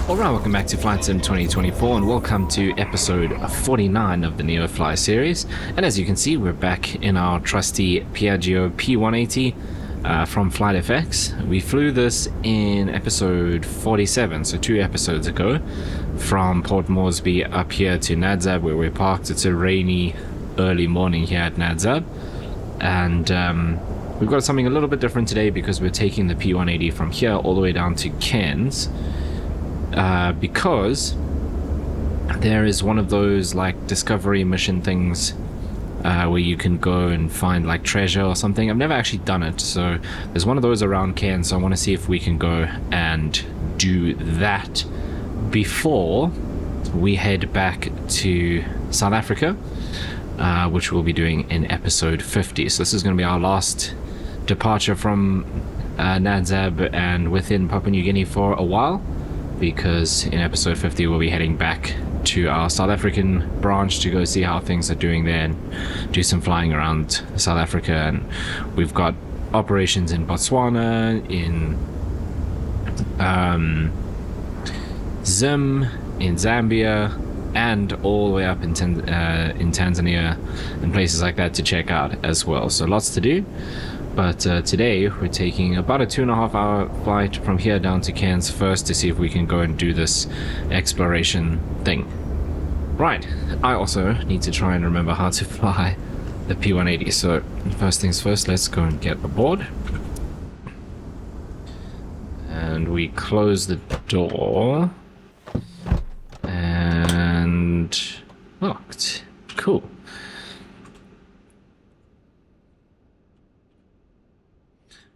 Alright, welcome back to Flight Sim 2024 and welcome to episode 49 of the Neofly series. And as you can see, we're back in our trusty Piaggio P180 from FlightFX. We flew this in episode 47, so 2 episodes ago, from Port Moresby up here to Nadzab where we're parked. It's a rainy early morning here at Nadzab. And we've got something a little bit different today because we're taking the P180 from here all the way down to Cairns. Because there is one of those like discovery mission things where you can go and find like treasure or something. I've never actually done it, so there's one of those around Cairns, so I want to see if we can go and do that before we head back to South Africa, which we'll be doing in episode 50. So this is going to be our last departure from Nadzab and within Papua New Guinea for a while, because in episode 50 we'll be heading back to our South African branch to go see how things are doing there and do some flying around South Africa. And we've got operations in Botswana, in Zim, in Zambia, and all the way up in Tanzania and places like that to check out as well. So lots to do. But today we're taking about a 2.5 hour flight from here down to Cairns first to see if we can go and do this exploration thing. Right, I also need to try and remember how to fly the P180. So first things first, let's go and get aboard. And we close the door. And locked. Cool.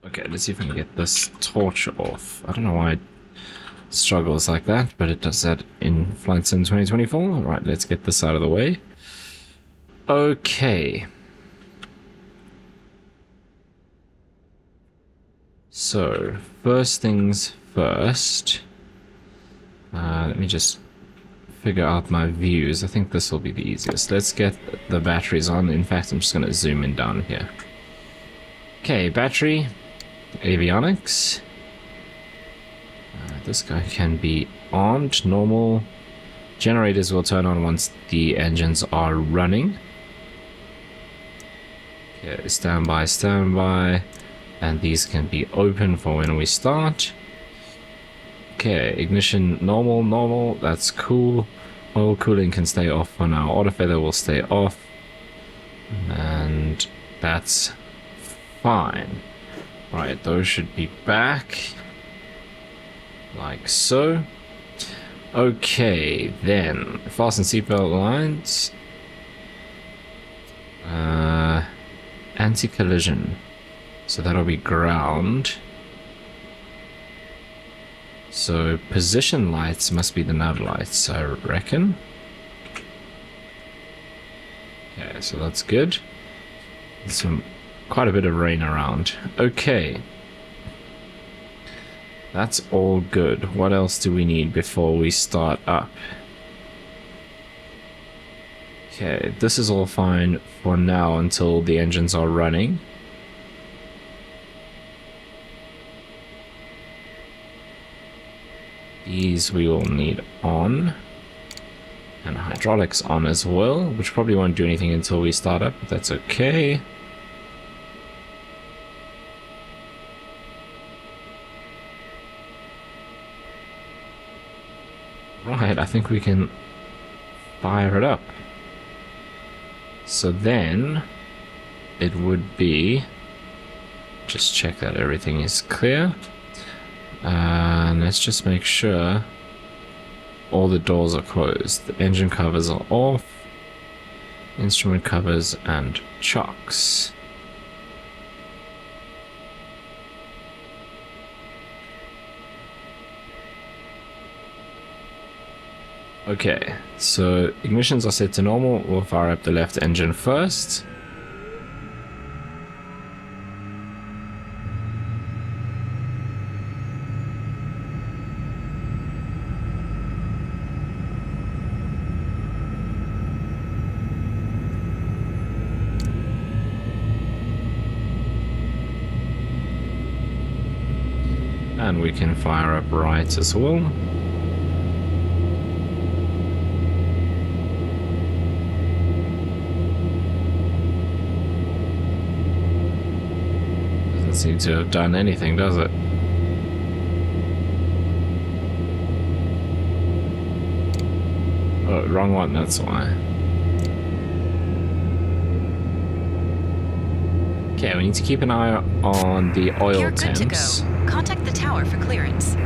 Okay, let's see if I can get this torch off. I don't know why it struggles like that, but it does that in Flight Sim 2024. Alright, let's get this out of the way. Okay. So, first things first. Let me just figure out my views. I think this will be the easiest. Let's get the batteries on. In fact, I'm just going to zoom in down here. Okay, battery. Avionics. This guy can be armed. Normal. Generators will turn on once the engines are running. Okay, standby, standby. And these can be open for when we start. Okay, ignition normal, normal. That's cool. Oil cooling can stay off for now. Auto feather will stay off. And that's fine. Right, those should be back. Like so. Okay, then. Fasten seatbelt lines. Anti-collision. So that'll be ground. So position lights must be the nav lights, I reckon. Okay, so that's good. Quite a bit of rain around. Okay. That's all good. What else do we need before we start up? Okay, this is all fine for now until the engines are running. These we will need on. And hydraulics on as well, which probably won't do anything until we start up, but that's okay. Right, I think we can fire it up. So then it would be, just check that everything is clear. And let's just make sure all the doors are closed. The engine covers are off. Instrument covers and chocks. Okay, so ignitions are set to normal. We'll fire up the left engine first. And we can fire up right as well. doesn't seem to have done anything, does it? Oh, wrong one, that's why. Okay, we need to keep an eye on the oil You're good temps. to go. Contact the tower for clearance.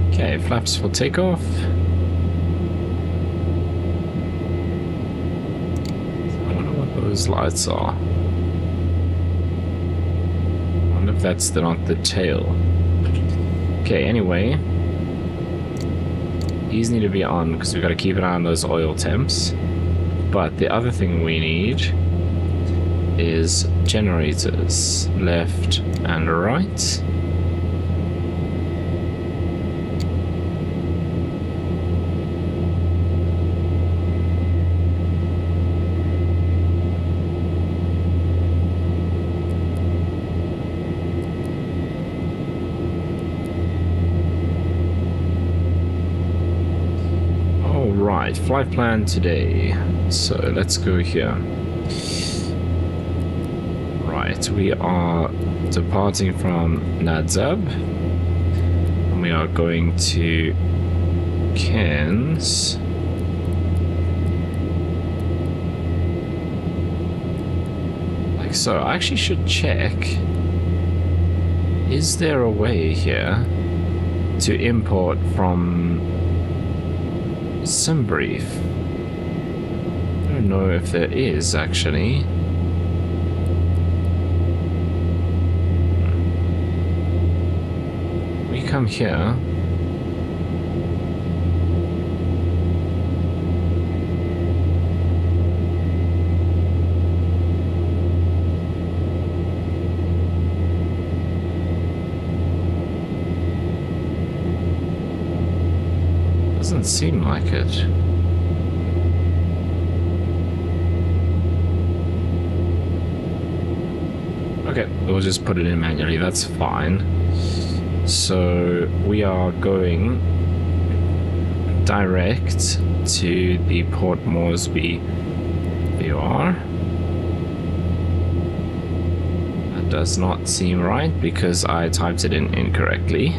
Okay, flaps for takeoff. I wonder what those lights are. I wonder if that's not the tail. Okay, anyway. These need to be on because we've got to keep an eye on those oil temps. But the other thing we need is generators, left and right. Right, flight plan today. So let's go here. Right, we are departing from Nadzab. And we are going to Cairns. Like so. I actually should check. Is there a way here to import from Simbrief? I don't know if there is actually. We come here. Doesn't seem like it. Okay, we'll just put it in manually, that's fine. So we are going direct to the Port Moresby FAOR. That does not seem right because I typed it in incorrectly.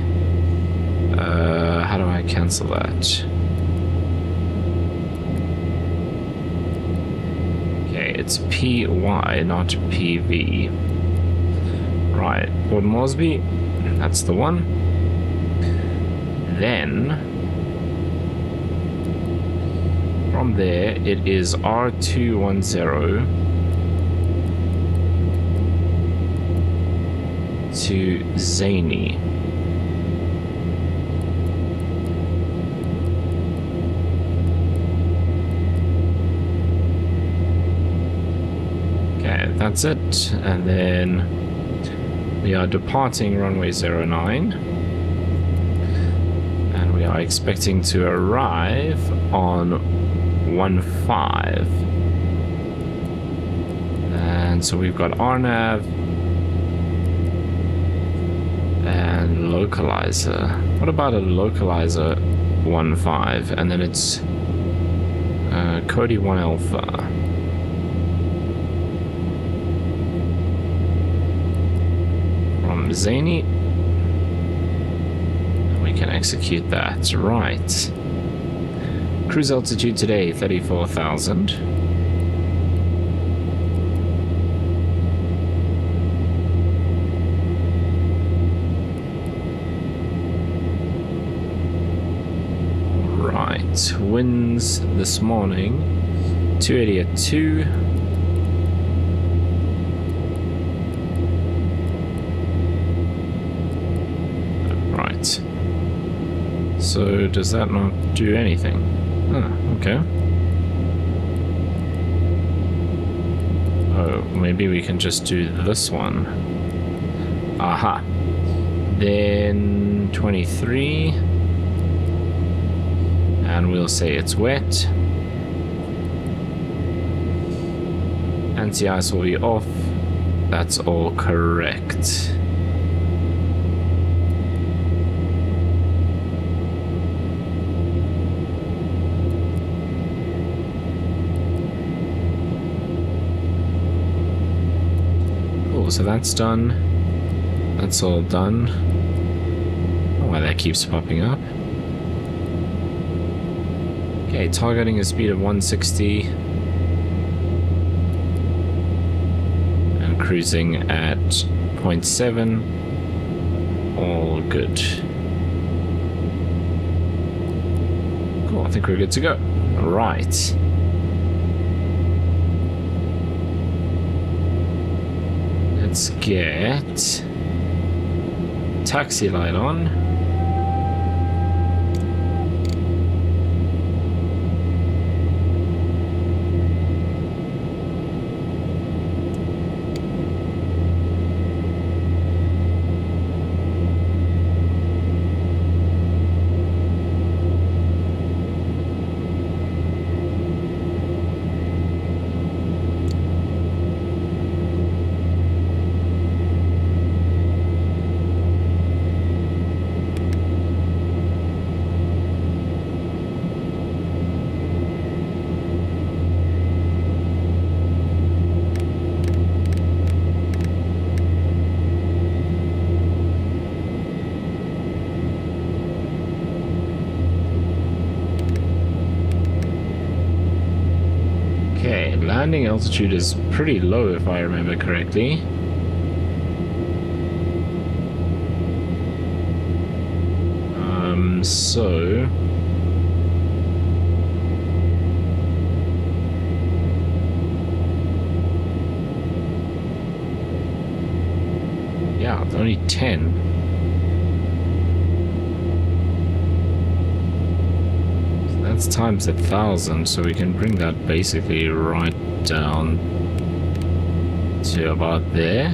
How do I cancel that? Okay, it's PY, not PV. Right, Port Moresby, that's the one. Then, from there, it is R210 to Zany. That's it, and then we are departing runway 09, and we are expecting to arrive on 15, and so we've got RNAV and localizer. What about a localizer 15, and then it's Cody 1 Alpha. Zany, we can execute that. Right, cruise altitude today 34,000. Right, winds this morning 280 at 2. So does that not do anything? Huh, okay. Oh, maybe we can just do this one. Aha. Then 23. And we'll say it's wet. Anti-ice will be off. That's all correct. Cool, so that's done. That's all done. Oh, why that keeps popping up. Okay, targeting a speed of 160. And cruising at 0.7. All good. Cool, I think we're good to go. Right. Let's get taxi light on. Landing altitude is pretty low if I remember correctly. So yeah, it's only 10. That's times 1,000, so we can bring that basically right down to about there.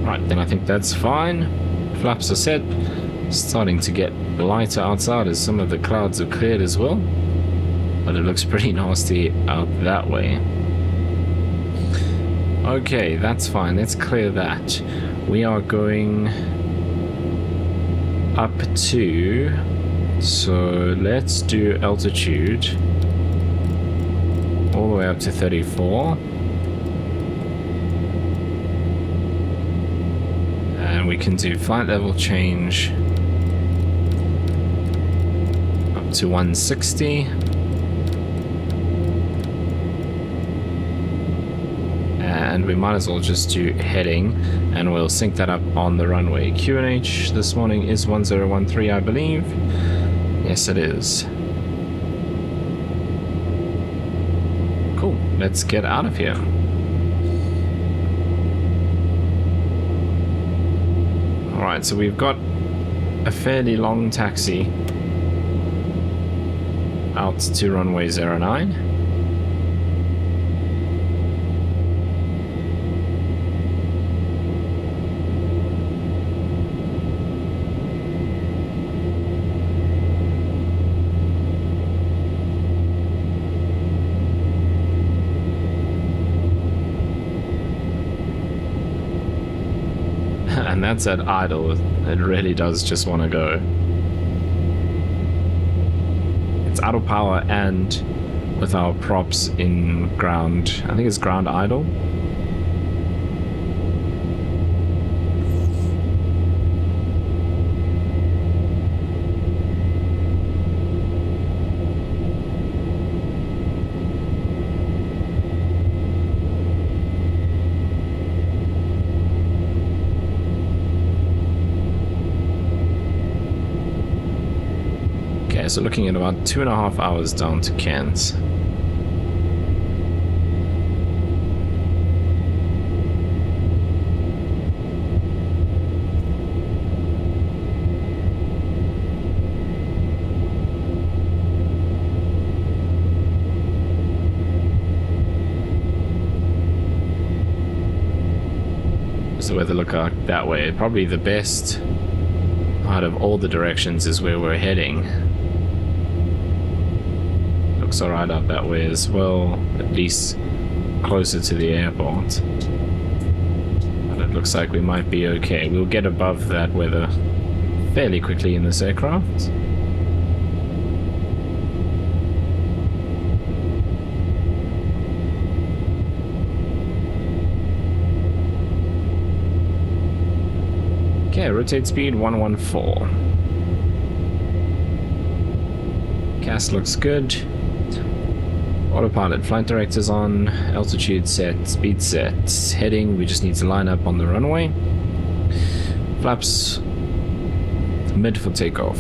Right, then I think that's fine. Flaps are set. Starting to get lighter outside as some of the clouds have cleared as well. But it looks pretty nasty out that way. Okay, that's fine. Let's clear that. We are going up to, so let's do altitude all the way up to 34, and we can do flight level change up to 160, and we might as well just do heading, and we'll sync that up on the runway. QNH this morning is 1013, I believe. Yes, it is. Cool, let's get out of here. Alright, so we've got a fairly long taxi out to runway 09. And that's at idle. It really does just want to go. It's idle power and with our props in ground. I think it's ground idle. So looking at about 2.5 hours down to Cairns. So weather lookout that way. Probably the best out of all the directions is where we're heading. looks alright up that way as well, at least closer to the airport. But it looks like we might be okay. We'll get above that weather fairly quickly in this aircraft. Okay, rotate speed 114. CAS looks good. Autopilot, flight director's on, altitude set, speed set, heading, we just need to line up on the runway. Flaps mid for takeoff.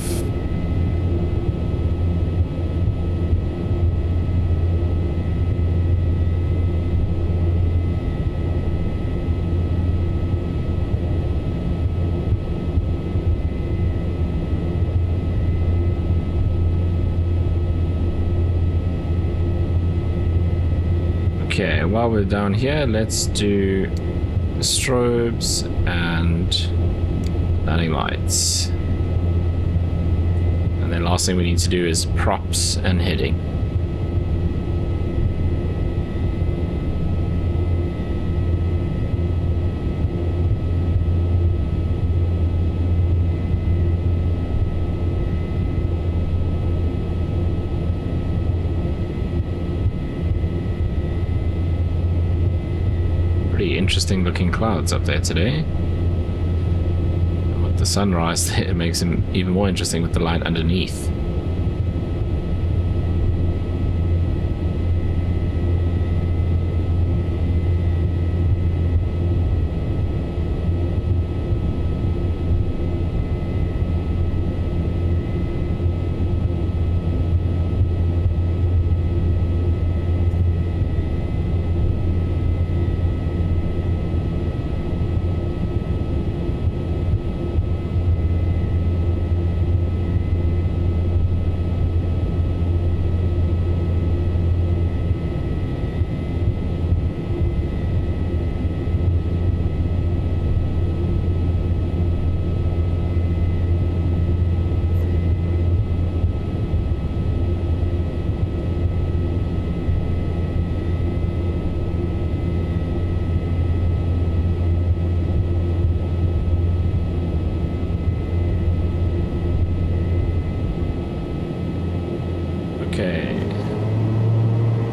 Okay, while we're down here, let's do strobes and landing lights. And then last thing we need to do is props and heading. Interesting looking clouds up there today. And with the sunrise, it makes them even more interesting with the light underneath.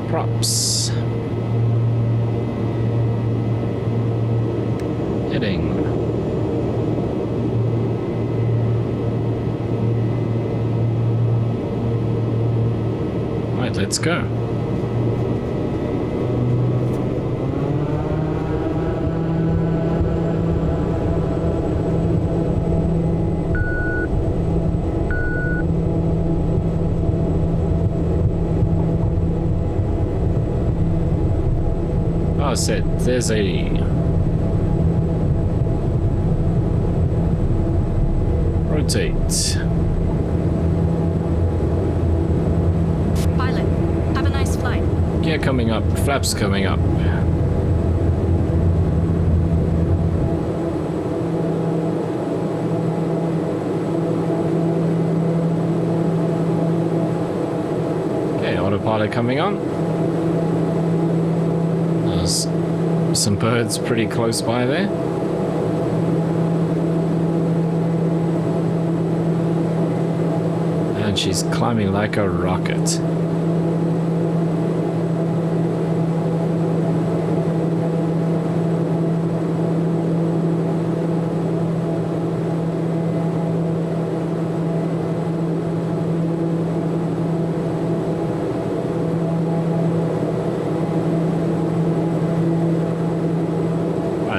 Props. Heading. Right, let's go. Set. There's 80. Rotate. Pilot, have a nice flight. Gear coming up. Flaps coming up. Okay, autopilot coming on. There's some birds pretty close by there. And she's climbing like a rocket.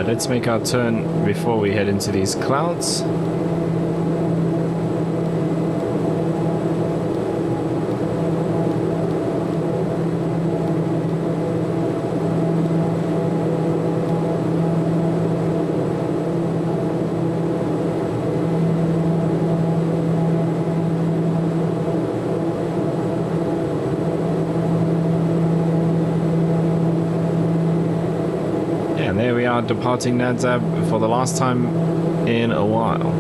Let's make our turn before we head into these clouds. There we are, departing Nadzab for the last time in a while.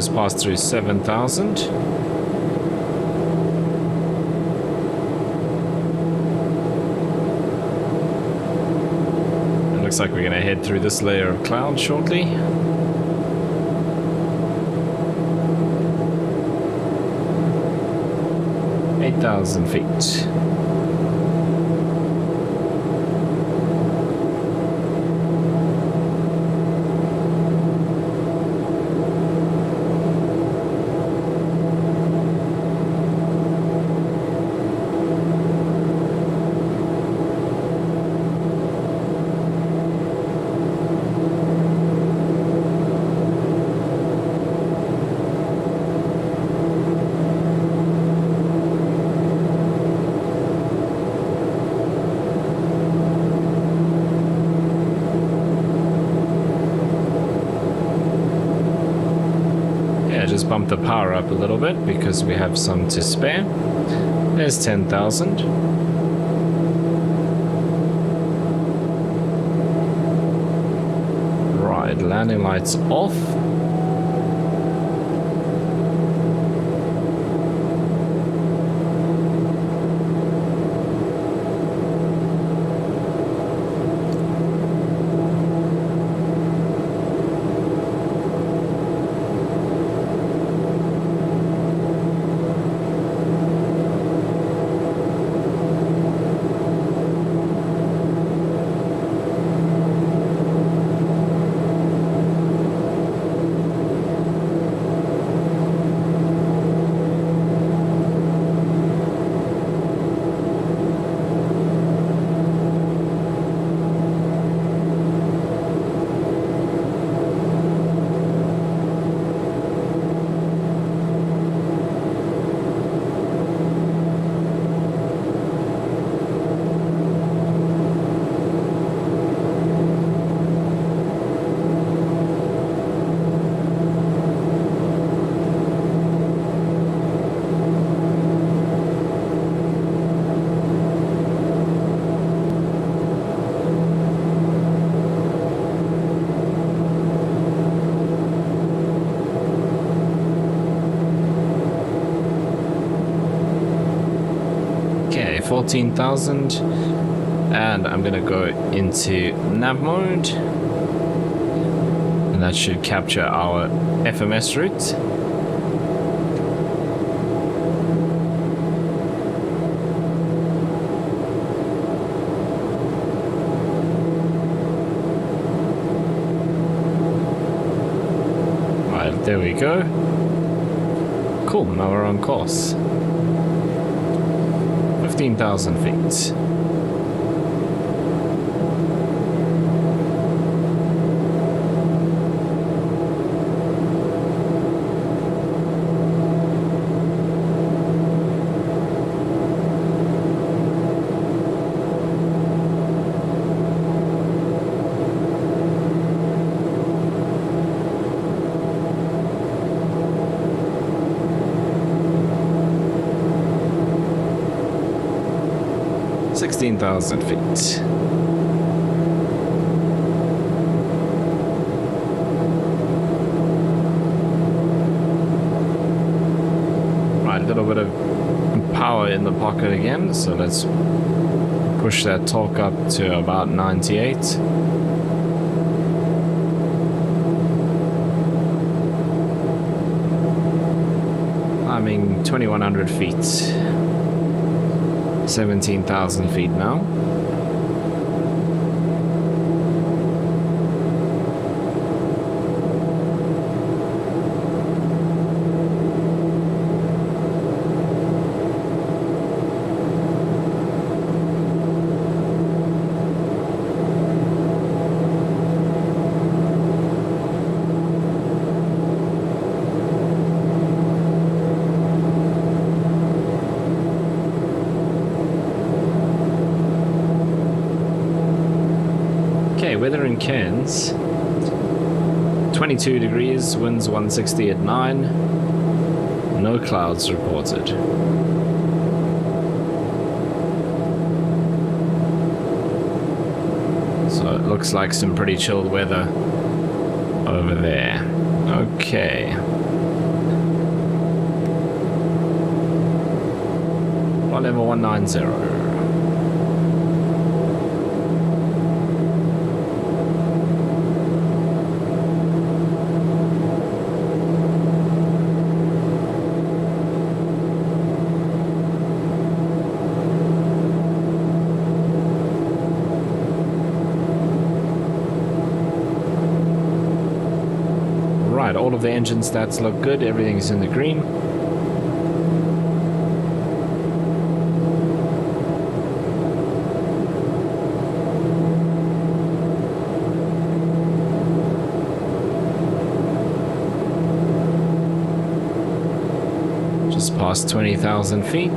just passed through 7,000. It looks like we're going to head through this layer of cloud shortly. 8,000 feet. Just bump the power up a little bit because we have some to spare. There's 10,000. Right, landing lights off. Okay, 14,000, and I'm gonna go into nav mode, and that should capture our FMS route. Right, there we go. Cool, now we're on course. 15,000 feet. Sixteen 16,000 feet. Right, a little bit of power in the pocket again, so let's push that torque up to about 98. Climbing 2,100 feet. 17,000 feet now. Weather in Cairns, 22 degrees, winds 160 at 9, no clouds reported. So it looks like some pretty chilled weather over there. Okay. flight level 190. All of the engine stats look good, everything's in the green. Just past 20,000 feet.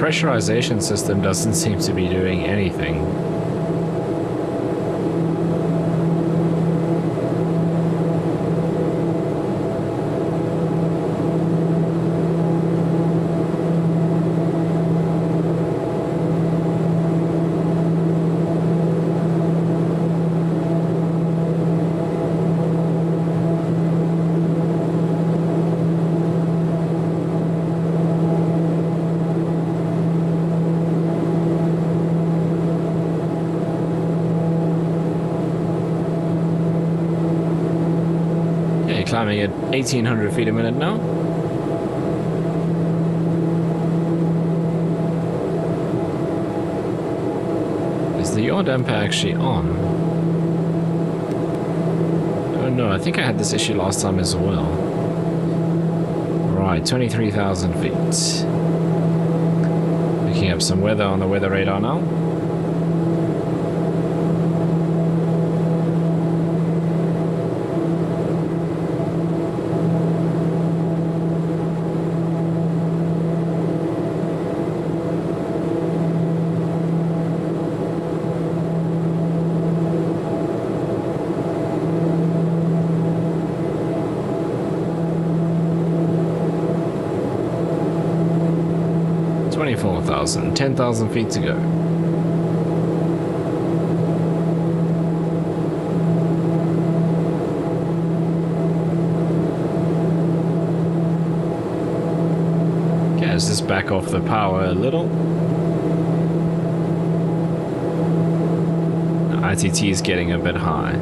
Pressurization system doesn't seem to be doing anything. Climbing at 1,800 feet a minute now. Is the yaw damper actually on? Oh no, I think I had this issue last time as well. Right, 23,000 feet. Picking up some weather on the weather radar now. $24,000, 10,000 feet to go. Okay, let's just back off the power a little. The ITT is getting a bit high.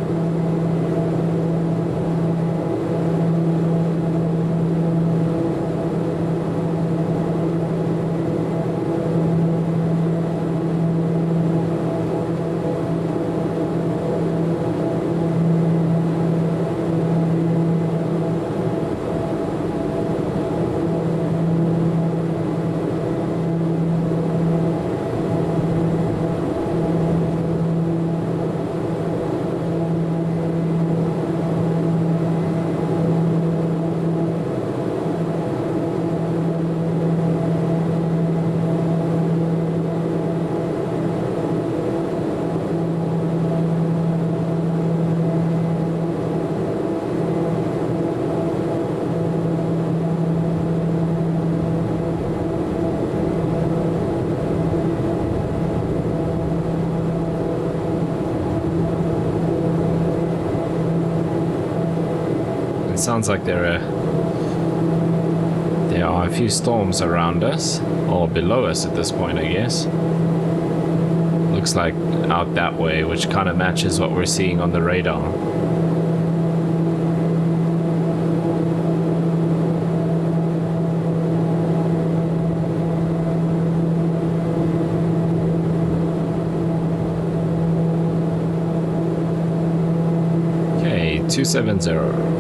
Sounds like there are a few storms around us, or below us at this point, I guess. Looks like out that way, which kind of matches what we're seeing on the radar. Okay, 270.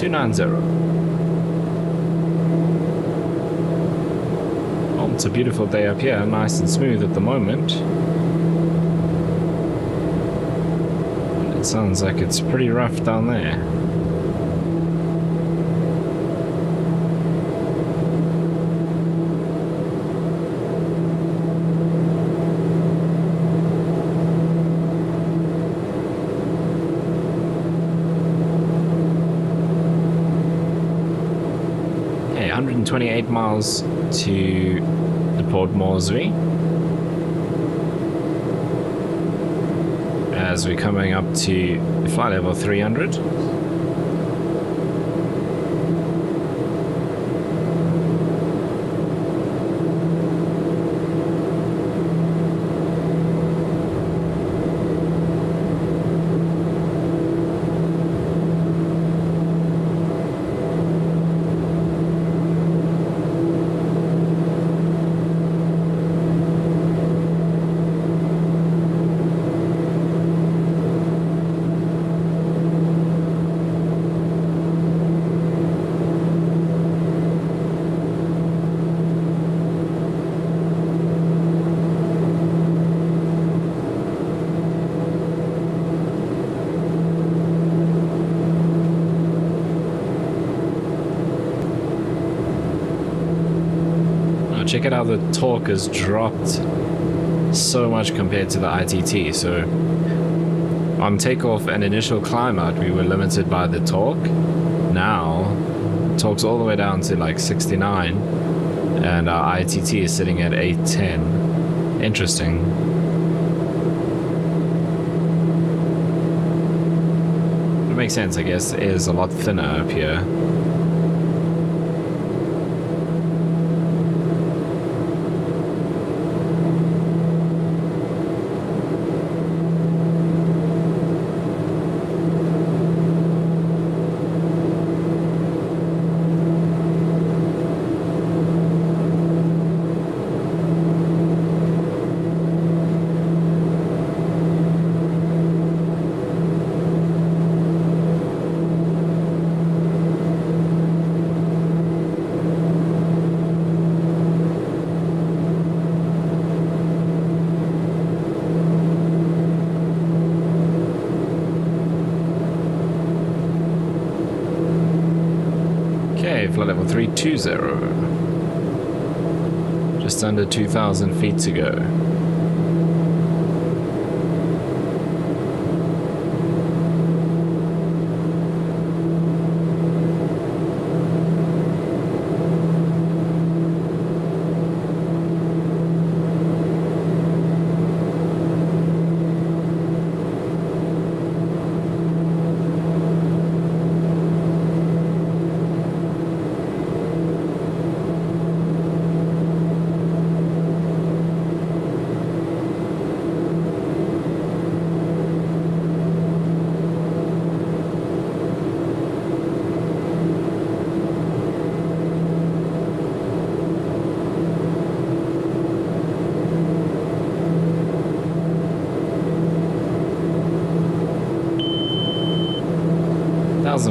290. Oh, it's a beautiful day up here, nice and smooth at the moment. And it sounds like it's pretty rough down there. Okay, 128 miles to the Port Moresby. As we're coming up to flight level 300. Check out how the torque has dropped so much compared to the ITT. So on takeoff and initial climb out, we were limited by the torque. Now, torque's all the way down to like 69, and our ITT is sitting at 810. Interesting. It makes sense, I guess. It is a lot thinner up here. Flight level 320. Just under 2,000 feet to go.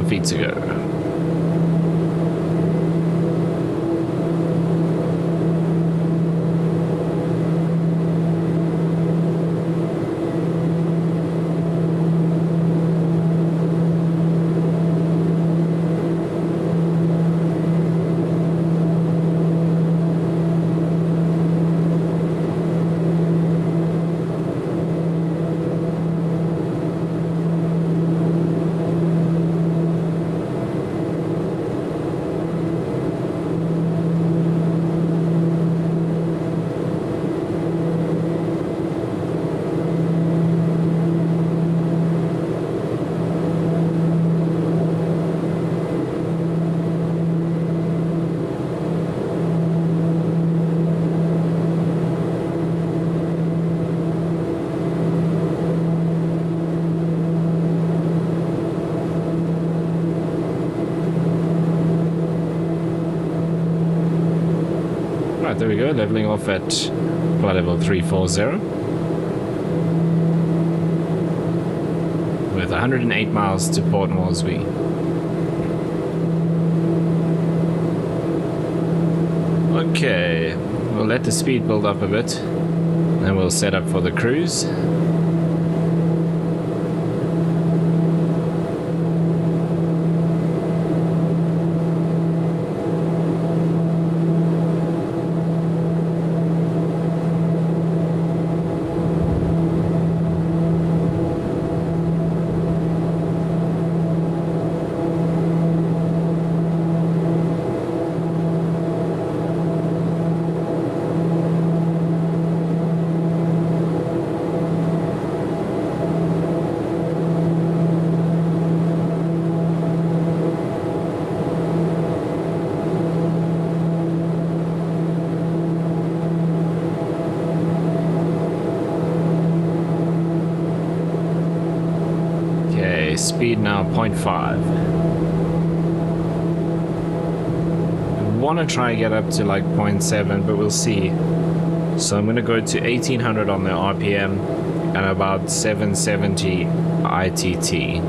Feet to go. Right, there we go, leveling off at flight level 340 with 108 miles to Port Moresby. Okay, we'll let the speed build up a bit, then we'll set up for the cruise. Speed now 0.5. I want to try and get up to like 0.7, but we'll see. So I'm going to go to 1800 on the RPM and about 770 ITT.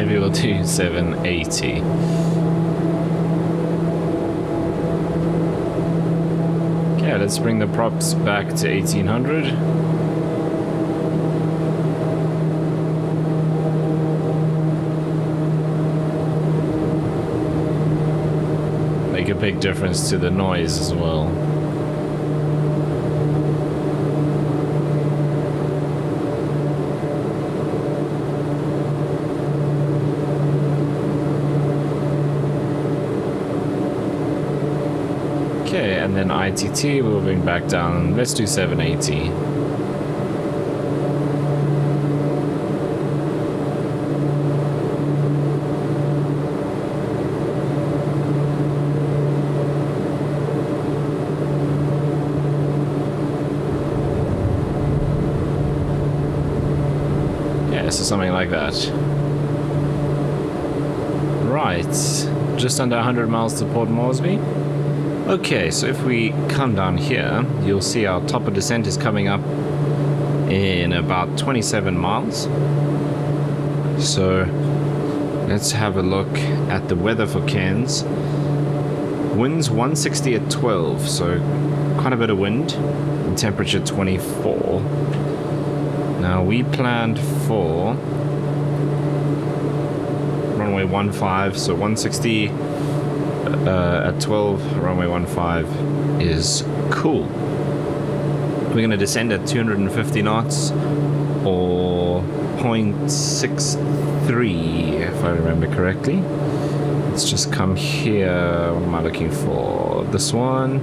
We'll do 780. Okay, let's bring the props back to 1800. Make a big difference to the noise as well. Okay, and then ITT moving back down. Let's do 780. Yeah, so something like that. Right, just under 100 miles to Port Moresby. Okay, so if we come down here, you'll see our top of descent is coming up in about 27 miles. So let's have a look at the weather for Cairns. Winds 160 at 12, so quite a bit of wind, and temperature 24. Now we planned for runway 15, so 160 at 12, runway 15 is cool. We're going to descend at 250 knots or 0.63 if I remember correctly. Let's just come here. What am I looking for? This one.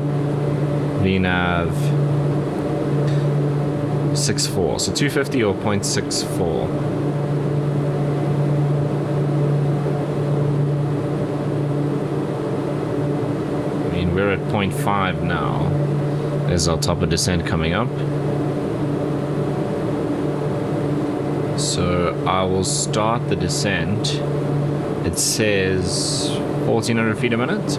VNAV 64. So 250 or 0.64. We're at 0.5 now. There's our top of descent coming up. So I will start the descent. It says 1400 feet a minute.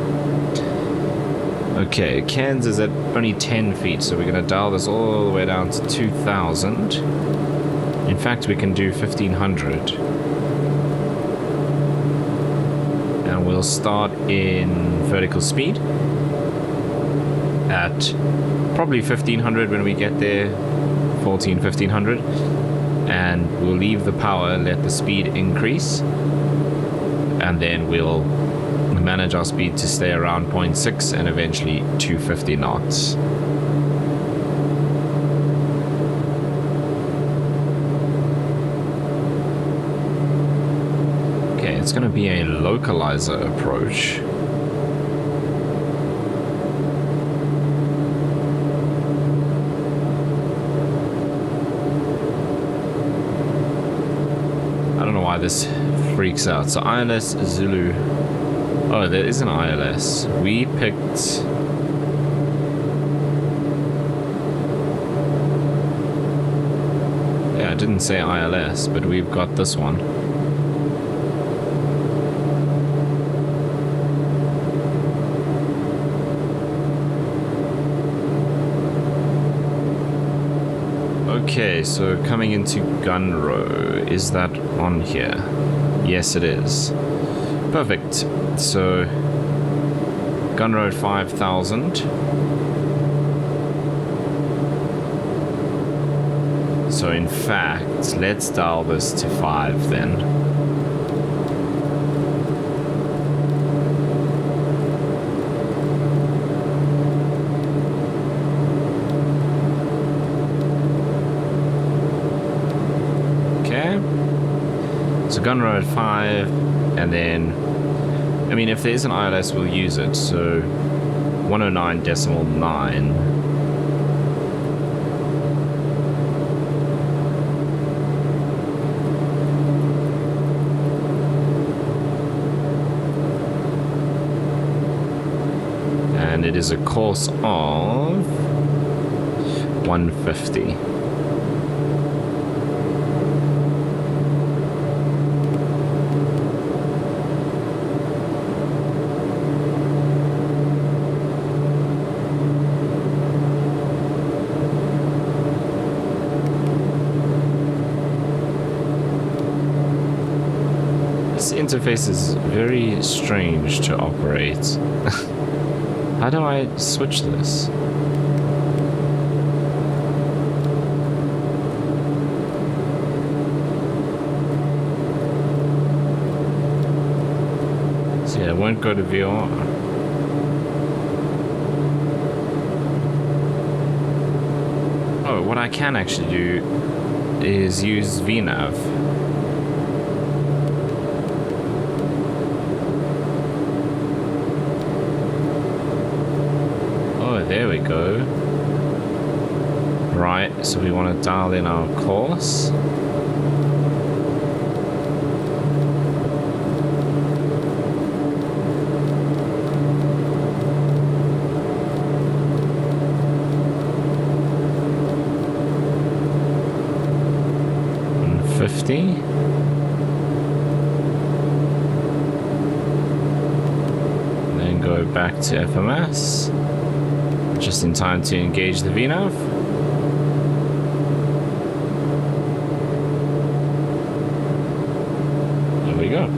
Okay, Cairns is at only 10 feet, so we're going to dial this all the way down to 2000. In fact, we can do 1500. And we'll start in vertical speed at probably 1500 when we get there, 1500, and we'll leave the power, let the speed increase, and then we'll manage our speed to stay around 0.6 and eventually 250 knots. Okay, it's going to be a localizer approach. This freaks out. So ILS Zulu. Oh, there is an ILS. We picked... Yeah, I didn't say ILS, but we've got this one. Okay, so coming into gun row, is that on here? Yes, it is. Perfect. So, gun row 5,000. So in fact, let's dial this to 5 then. So gun row at 5, and then, I mean, if there is an ILS, we'll use it. So 109.9. And it is a course of 150. Interface is very strange to operate. How do I switch this? See, I won't go to VR. Oh, what I can actually do is use VNav. There we go. Right, so we want to dial in our course. And 50. And then go back to FMS. Just in time to engage the VNav. There we go.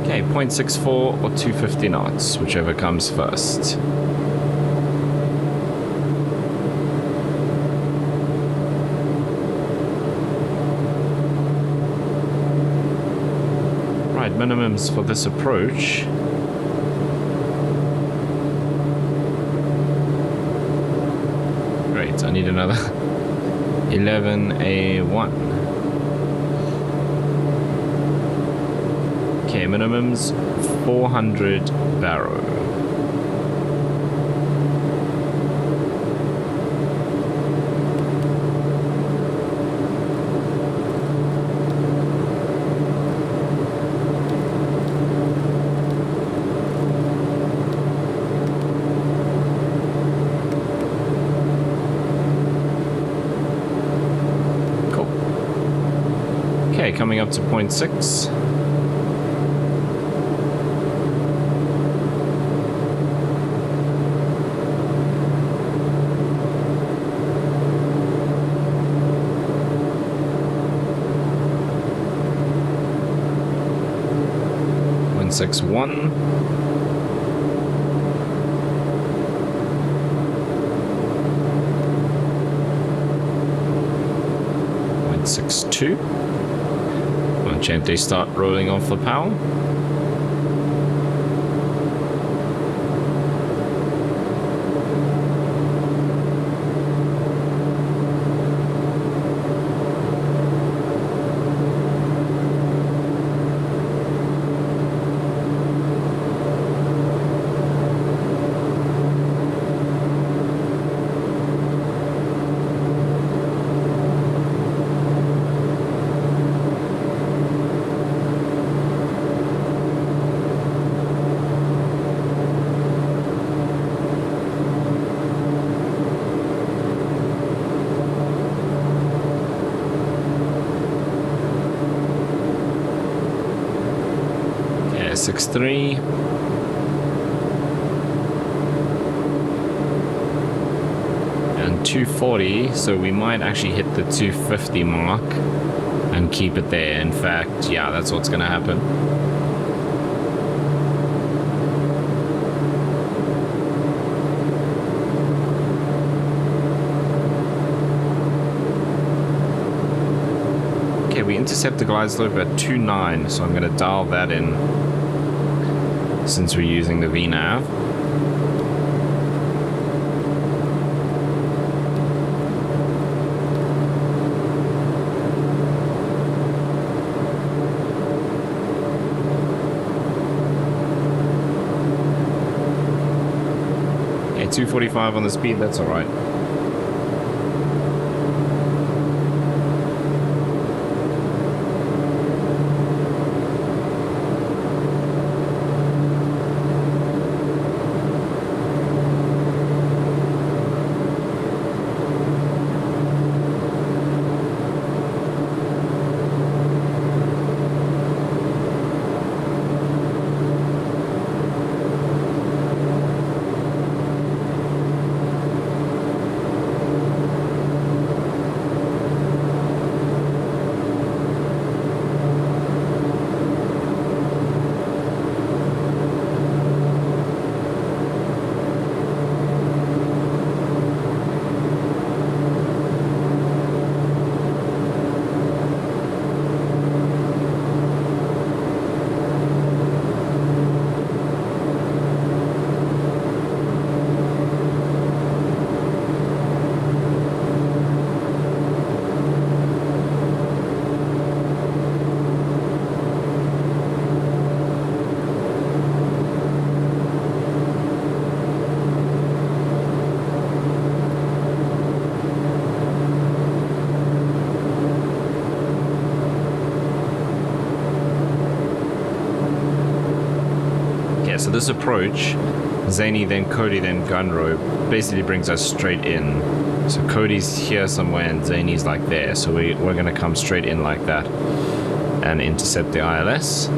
Okay, 0.64 or 250 knots, whichever comes first. Minimums for this approach. Great, I need another 11A1. Okay, minimums 400 barrow. Coming up to 0.6. .61. .62. Gently start rolling off the PAL. 263. And 240, so we might actually hit the 250 mark and keep it there. In fact, yeah, that's what's gonna happen. Okay, we intercept the glide slope at 2.9, so I'm gonna dial that in since we're using the VNAV. Okay, 245 on the speed, that's alright. So this approach, Zany, then Cody, then Gunrope, basically brings us straight in. So Cody's here somewhere and Zany's like there. So we're going to come straight in like that and intercept the ILS.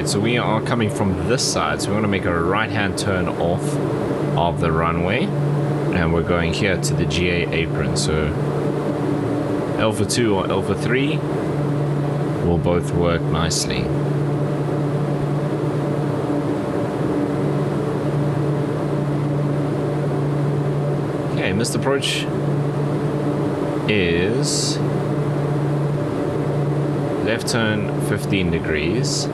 So we are coming from this side, so we want to make a right-hand turn off of the runway, and we're going here to the GA apron. So Alpha 2 or Alpha 3 will both work nicely. Okay, missed approach is left turn 15 degrees.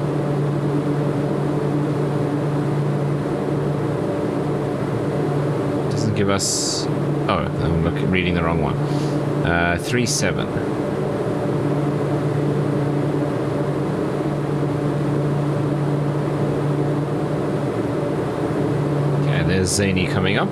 Give us, oh, I'm reading the wrong one. 3.7. Okay, there's Zany coming up.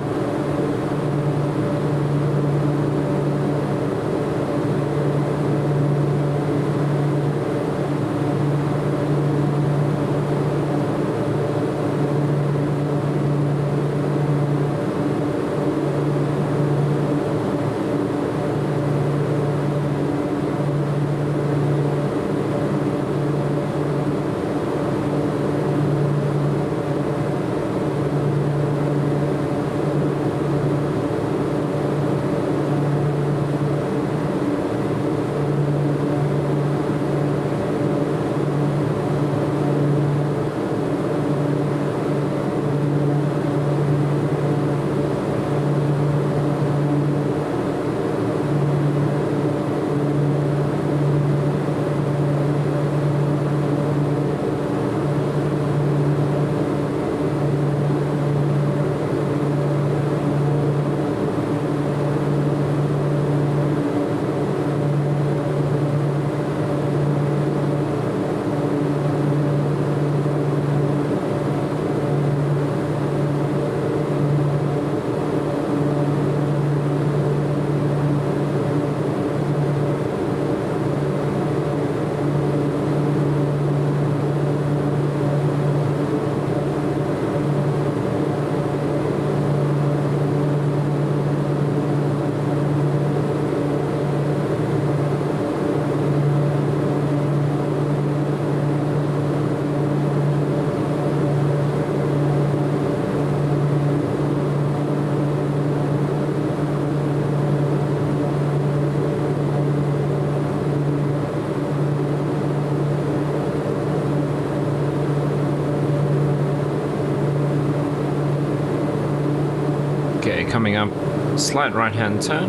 coming up, slight right-hand turn.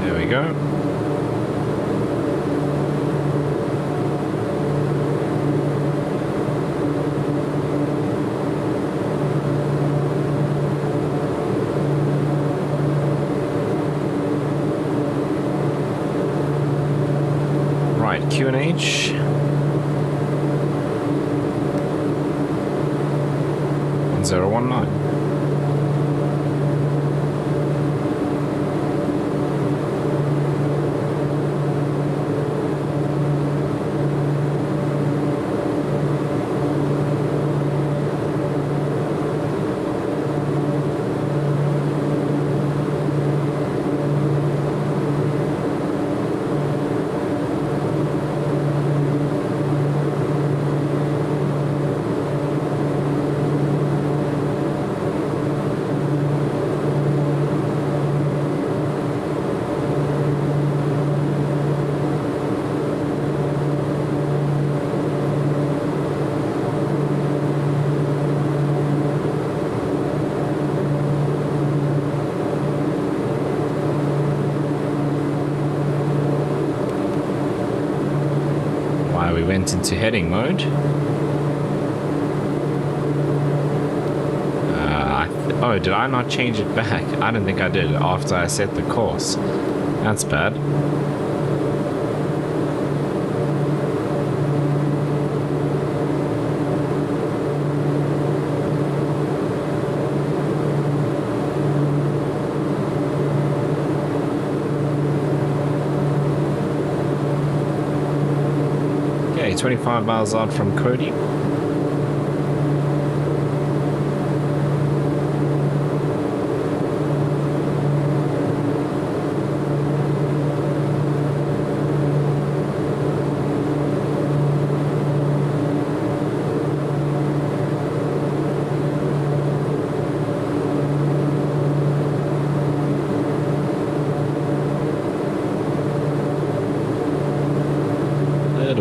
There we go. QNH. 1019. We went into heading mode. Oh, did I not change it back? I don't think I did after I set the course. That's bad. Okay, 25 miles out from Cody.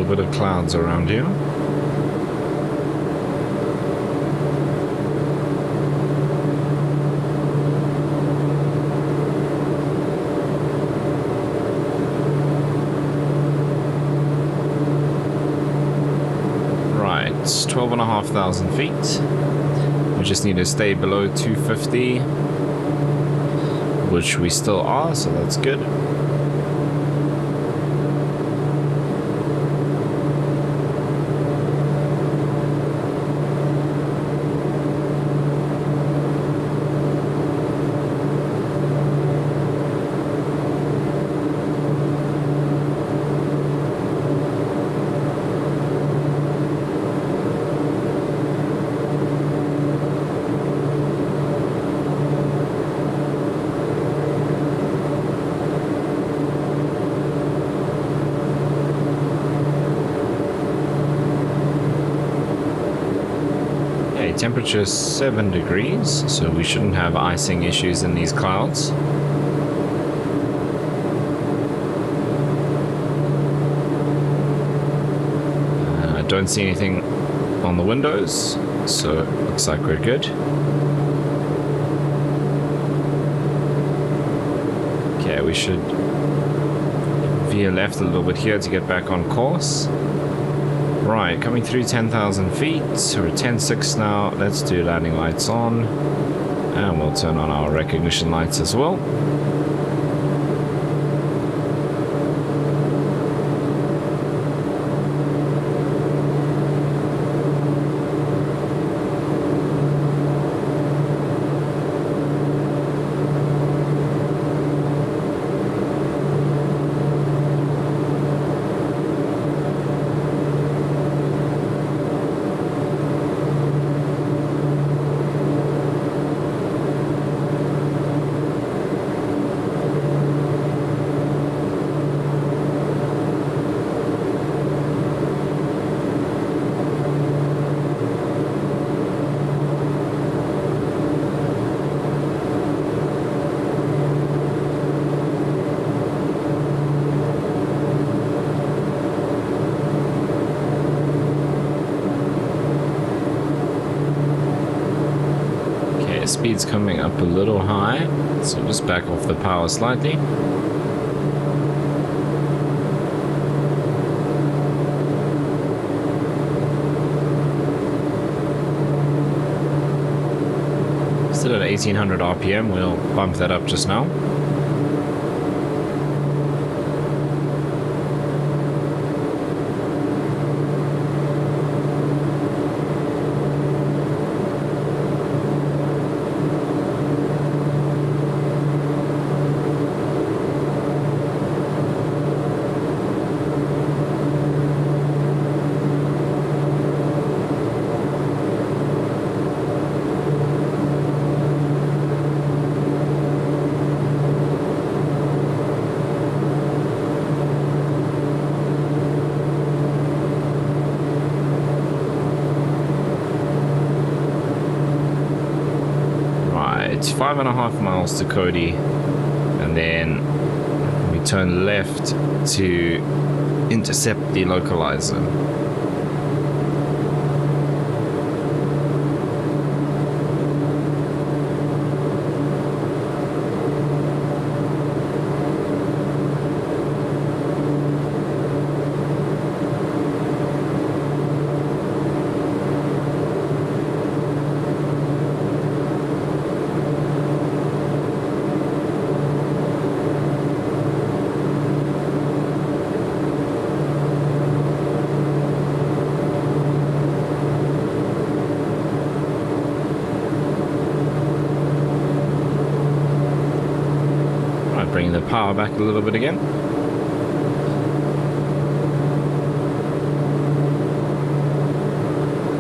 Bit of clouds around here. Right, 12,500 feet. We just need to stay below 250, which we still are, so that's good. Temperature is 7 degrees, so we shouldn't have icing issues in these clouds. I don't see anything on the windows, so it looks like we're good. Okay, we should veer left a little bit here to get back on course. Right, coming through 10,000 feet, we're at 10.6 now. Let's do landing lights on, and we'll turn on our recognition lights as well. speed's coming up a little high, so just back off the power slightly. Still at 1800 RPM, we'll bump that up just now. It's 5.5 miles to Cody, and then we turn left to intercept the localizer. Bring the power back a little bit again.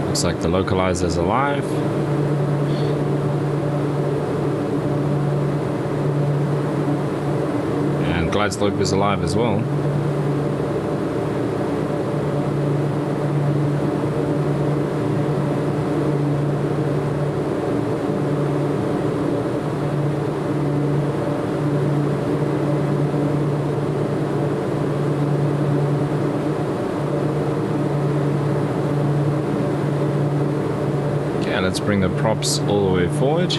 Looks like the localizer is alive. And glide slope is alive as well. Let's bring the props all the way forward.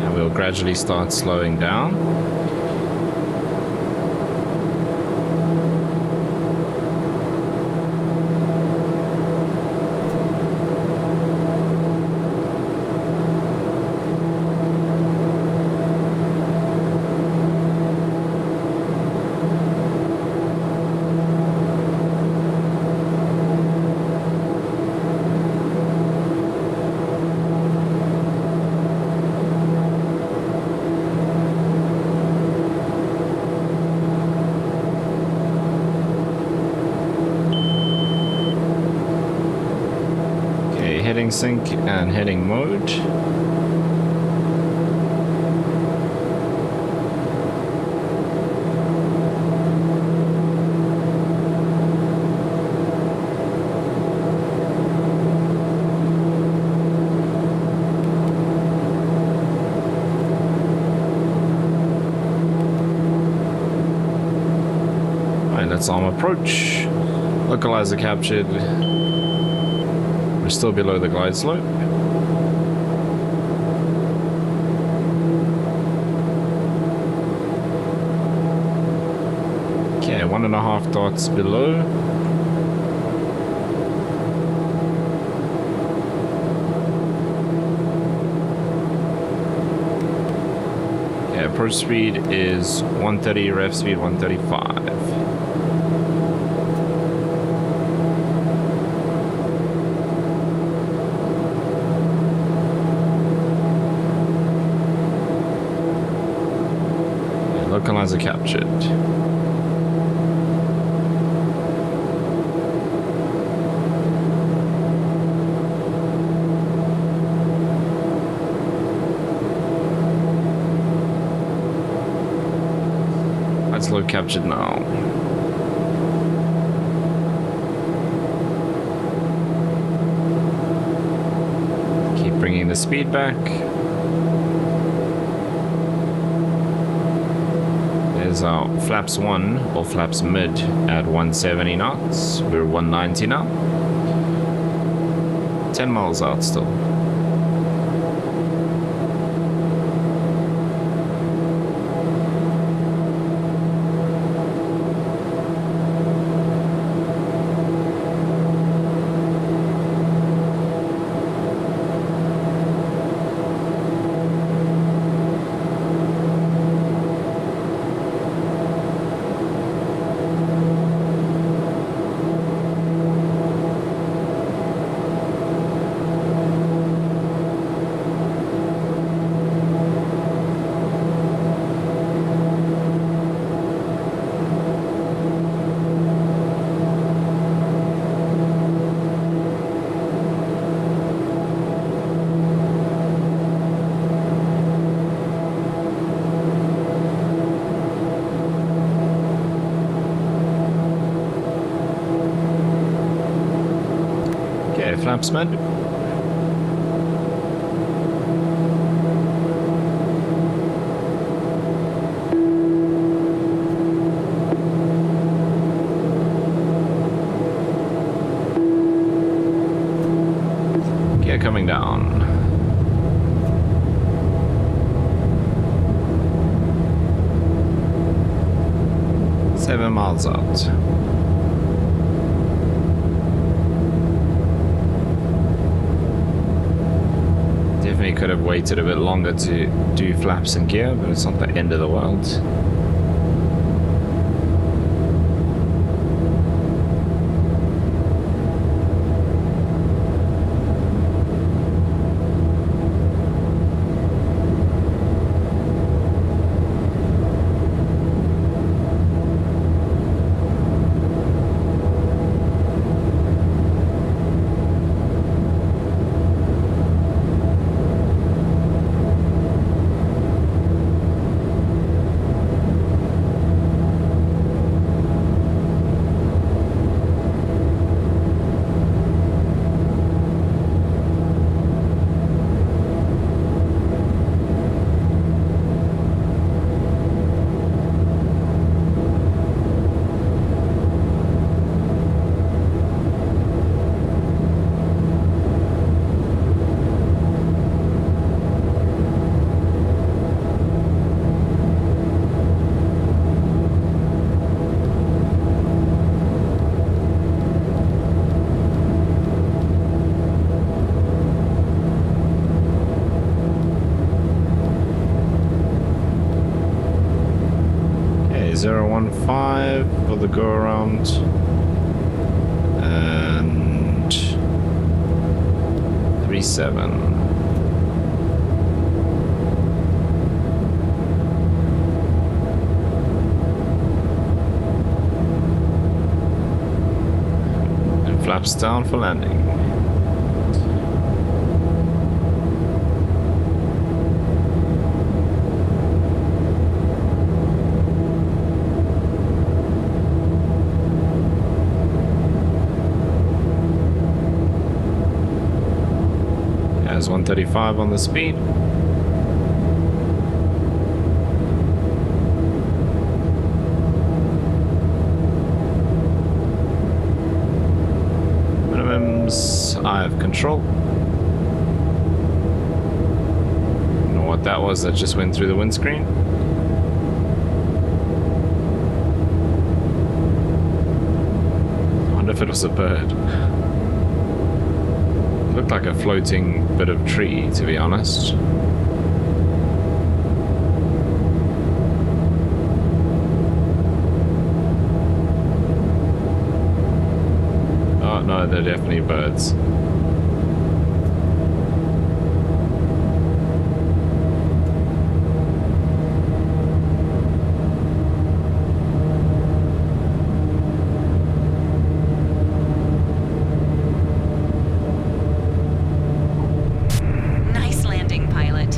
And we'll gradually start slowing down. Heading sync and heading mode. Alright, let's arm approach. Localizer captured. We're still below the glide slope. Okay, 1.5 dots below. Okay, approach speed is 130, rev speed 135. Localizer captured. Glide slope captured now. the speed back. There's our flaps 1 or flaps mid at 170 knots. We're 190 now. 10 miles out still. Flaps mid. Gear coming down. Seven miles out. Could have waited a bit longer to do flaps and gear, but it's not the end of the world. Okay, 015 for the go around. And 37. Flaps down for landing. There's 135 on the speed. I have control. Don't know what that was that just went through the windscreen. I wonder if it was a bird. It looked like a floating bit of tree, to be honest. No, they're definitely birds. Nice landing, pilot.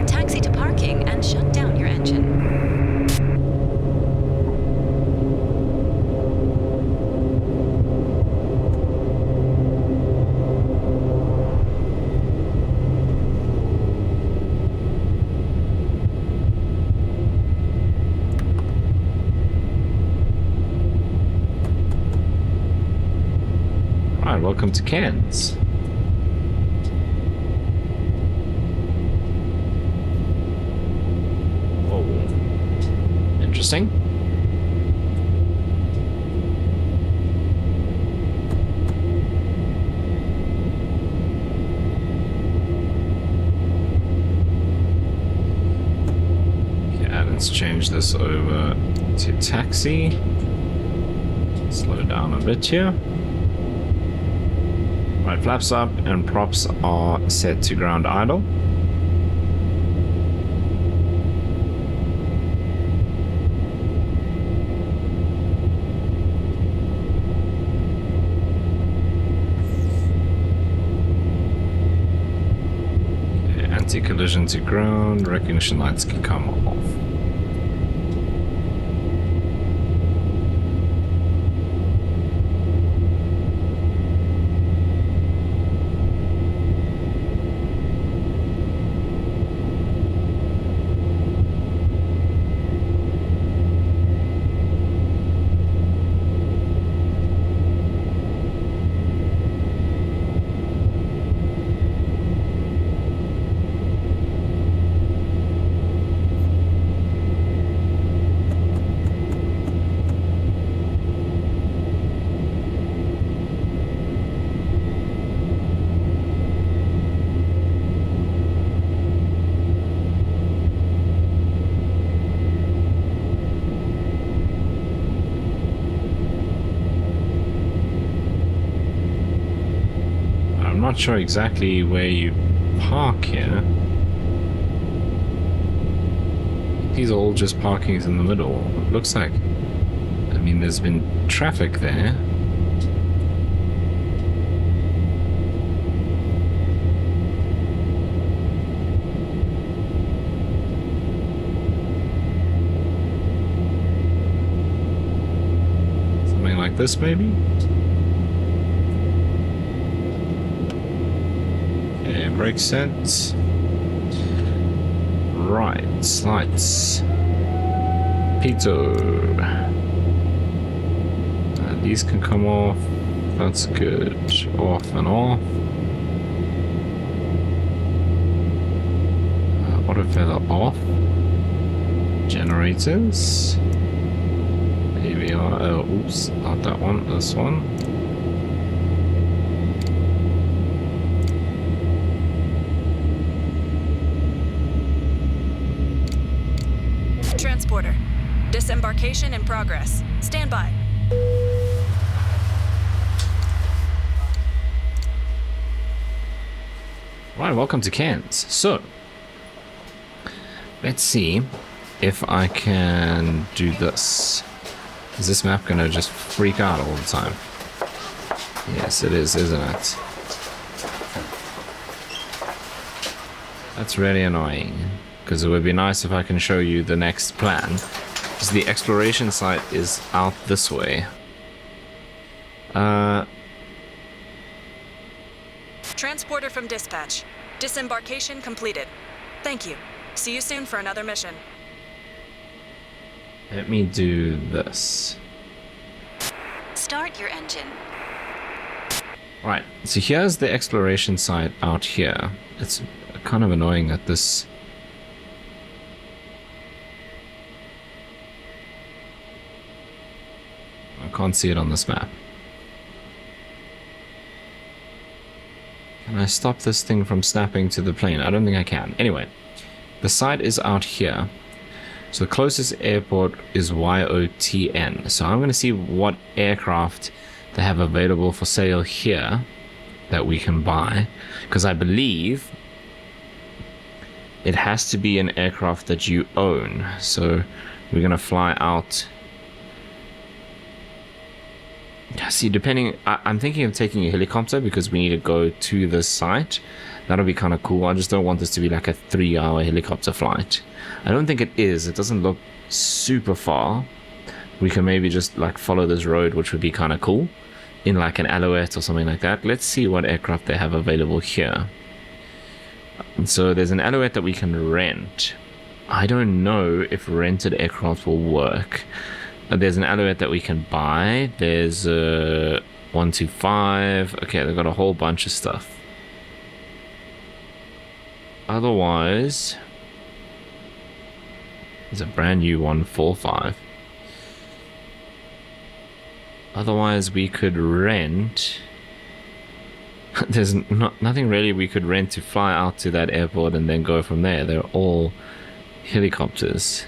Taxi to parking and shut down your engine. Alright, welcome to Cairns. Whoa. Interesting. Let's change this over to taxi. Slow down a bit here. Right, flaps up and props are set to ground idle. Okay, anti-collision to ground, recognition lights can come off. I'm not sure exactly where you park here. These are all just parkings in the middle. It looks like, I mean, there's been traffic there. Something like this, maybe? Brake set. Right, lights. Pitot. These can come off. That's good. Off and off. Autofiller off. Generators. AVR. Oops, not that one. This one. Transporter. Disembarkation in progress. Stand by. Right, welcome to Cairns. So, let's see if I can do this. Is this map gonna just freak out all the time? Yes, it is, isn't it? That's really annoying. Because it would be nice if I can show you the next plan. Because the exploration site is out this way. Transporter from dispatch. Disembarkation completed. Thank you. See you soon for another mission. Let me do this. Start your engine. Right, so here's the exploration site out here. It's kind of annoying that this... I can't see it on this map. Can I stop this thing from snapping to the plane? I don't think I can. Anyway, the site is out here. So the closest airport is YOTN. So I'm going to see what aircraft they have available for sale here that we can buy. Because I believe it has to be an aircraft that you own. So we're going to fly out... See, depending, I'm thinking of taking a helicopter because we need to go to this site. That'll be kind of cool. I just don't want this to be like a 3-hour helicopter flight. I don't think it is. It doesn't look super far. We can maybe just like follow this road, which would be kind of cool, in like an Alouette or something like that. Let's see what aircraft they have available here. So there's an Alouette that we can rent. I don't know if rented aircraft will work. There's an Alouette that we can buy. There's 125. Okay, they've got a whole bunch of stuff. Otherwise, there's a brand new 145. Otherwise, we could rent. There's nothing really we could rent to fly out to that airport and then go from there. They're all helicopters.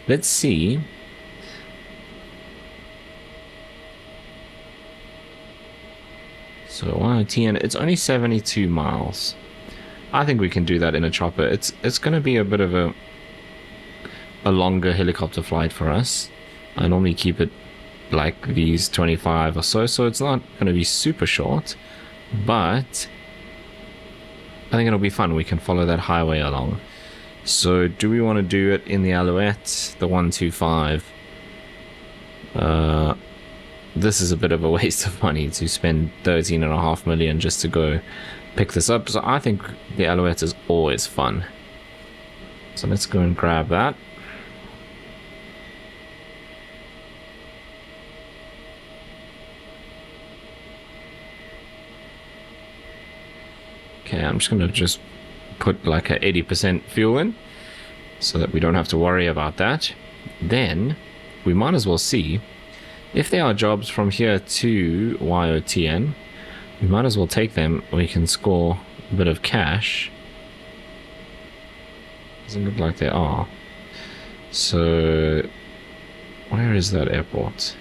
Let's see. So YOTN, it's only 72 miles. I think we can do that in a chopper. It's going to be a bit of a longer helicopter flight for us. I normally keep it like these 25 or so, so it's not going to be super short, but I think it'll be fun. We can follow that highway along. So do we want to do it in the Alouette, the 125? This is a bit of a waste of money to spend 13.5 million just to go pick this up. So I think the Alouette is always fun. So let's go and grab that. Okay, I'm just going to put like a 80% fuel in so that we don't have to worry about that. Then we might as well see if there are jobs from here to YOTN. We might as well take them. We can score a bit of cash. Doesn't look like there are. So where is that airport?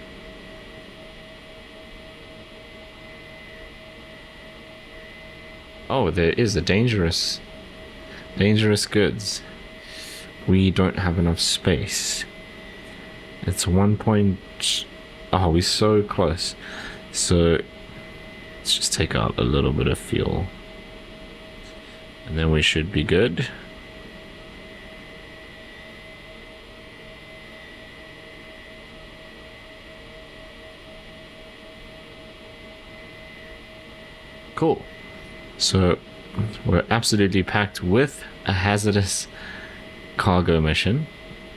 Oh, there is a dangerous goods. We don't have enough space. It's 1 point. Oh, we're so close. So let's just take out a little bit of fuel, and then we should be good. Cool. So we're absolutely packed with a hazardous cargo mission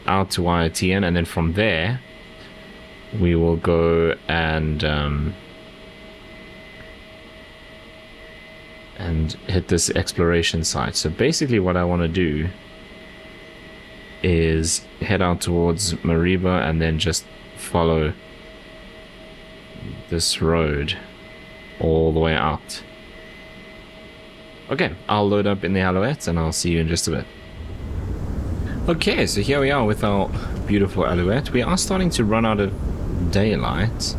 out to YOTN, and then from there we will go and hit this exploration site. So basically what I want to do is head out towards Mariba and then just follow this road all the way out. Okay, I'll load up in the Alouette and I'll see you in just a bit. Okay, so here we are with our beautiful Alouette. We are starting to run out of daylight,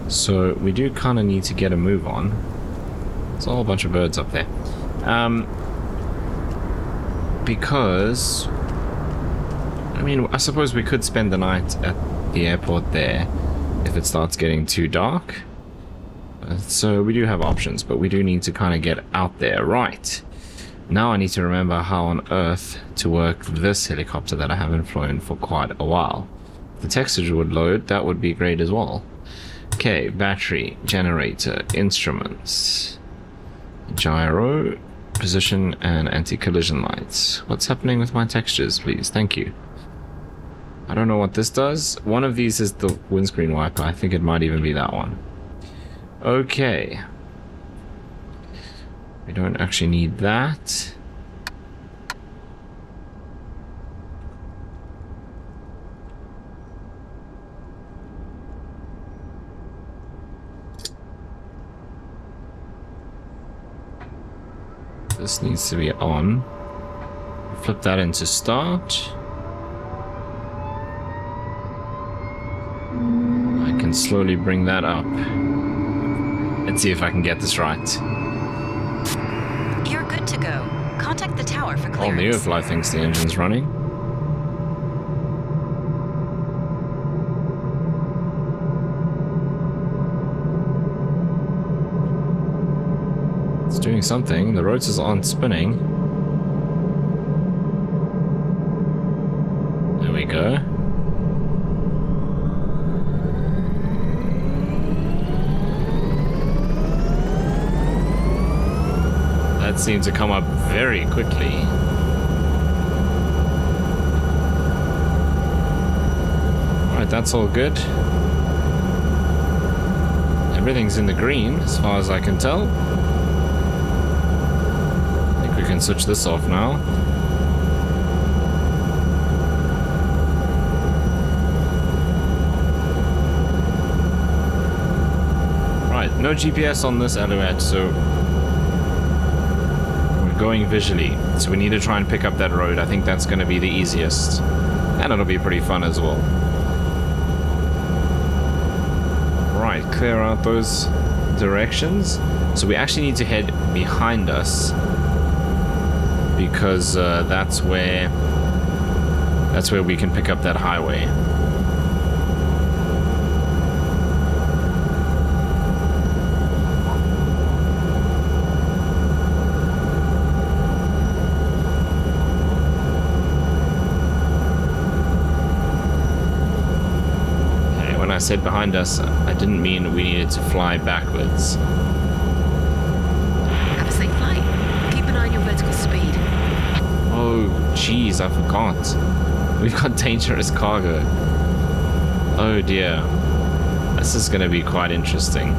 so we do kind of need to get a move on. There's a whole bunch of birds up there. Because, I mean, I suppose we could spend the night at the airport there if it starts getting too dark. So we do have options, but we do need to kind of get out there. Right, now I need to remember how on earth to work this helicopter that I haven't flown for quite a while. If the texture would load, that would be great as well. Okay, battery, generator, instruments, gyro, position, and anti-collision lights. What's happening with my textures, please? Thank you. I don't know what this does. One of these is the windscreen wiper. I think it might even be that one. Okay. We don't actually need that. This needs to be on. Flip that into start. I can slowly bring that up. Let's see if I can get this right. You're good to go. Contact the tower for Oh, clearance. Neofly thinks the engine's running. It's doing something. The rotors aren't spinning. There we go. That seemed to come up very quickly. Alright, that's all good. Everything's in the green, as far as I can tell. I think we can switch this off now. Right, no GPS on this Alouette, so we're going visually. So we need to try and pick up that road. I think that's going to be the easiest. And it'll be pretty fun as well. Right, clear out those directions. So we actually need to head behind us because that's where we can pick up that highway. I said behind us, I didn't mean we needed to fly backwards. Have a safe flight. Keep an eye on your vertical speed. Oh, jeez, I forgot. We've got dangerous cargo. Oh dear. This is going to be quite interesting.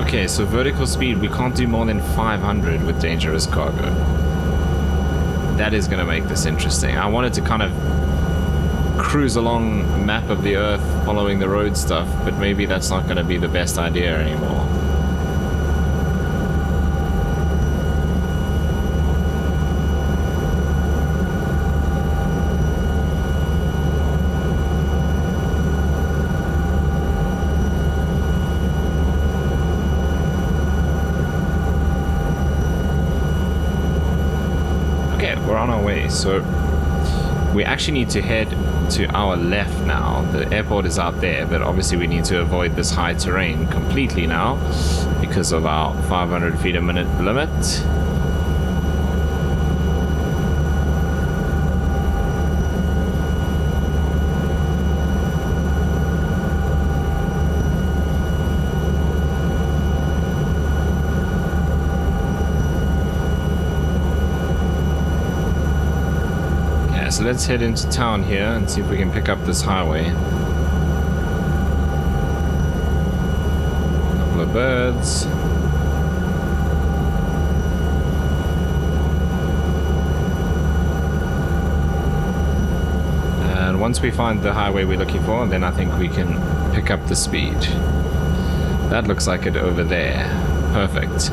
Okay, so vertical speed, we can't do more than 500 with dangerous cargo. That is going to make this interesting. I wanted to kind of cruise along map of the earth following the road stuff, but maybe that's not going to be the best idea anymore. Okay, we're on our way, so we actually need to head to our left now. The airport is out there, but obviously we need to avoid this high terrain completely now because of our 500 feet a minute limit. So let's head into town here and see if we can pick up this highway. Couple of birds. And once we find the highway we're looking for, then I think we can pick up the speed. That looks like it over there. Perfect.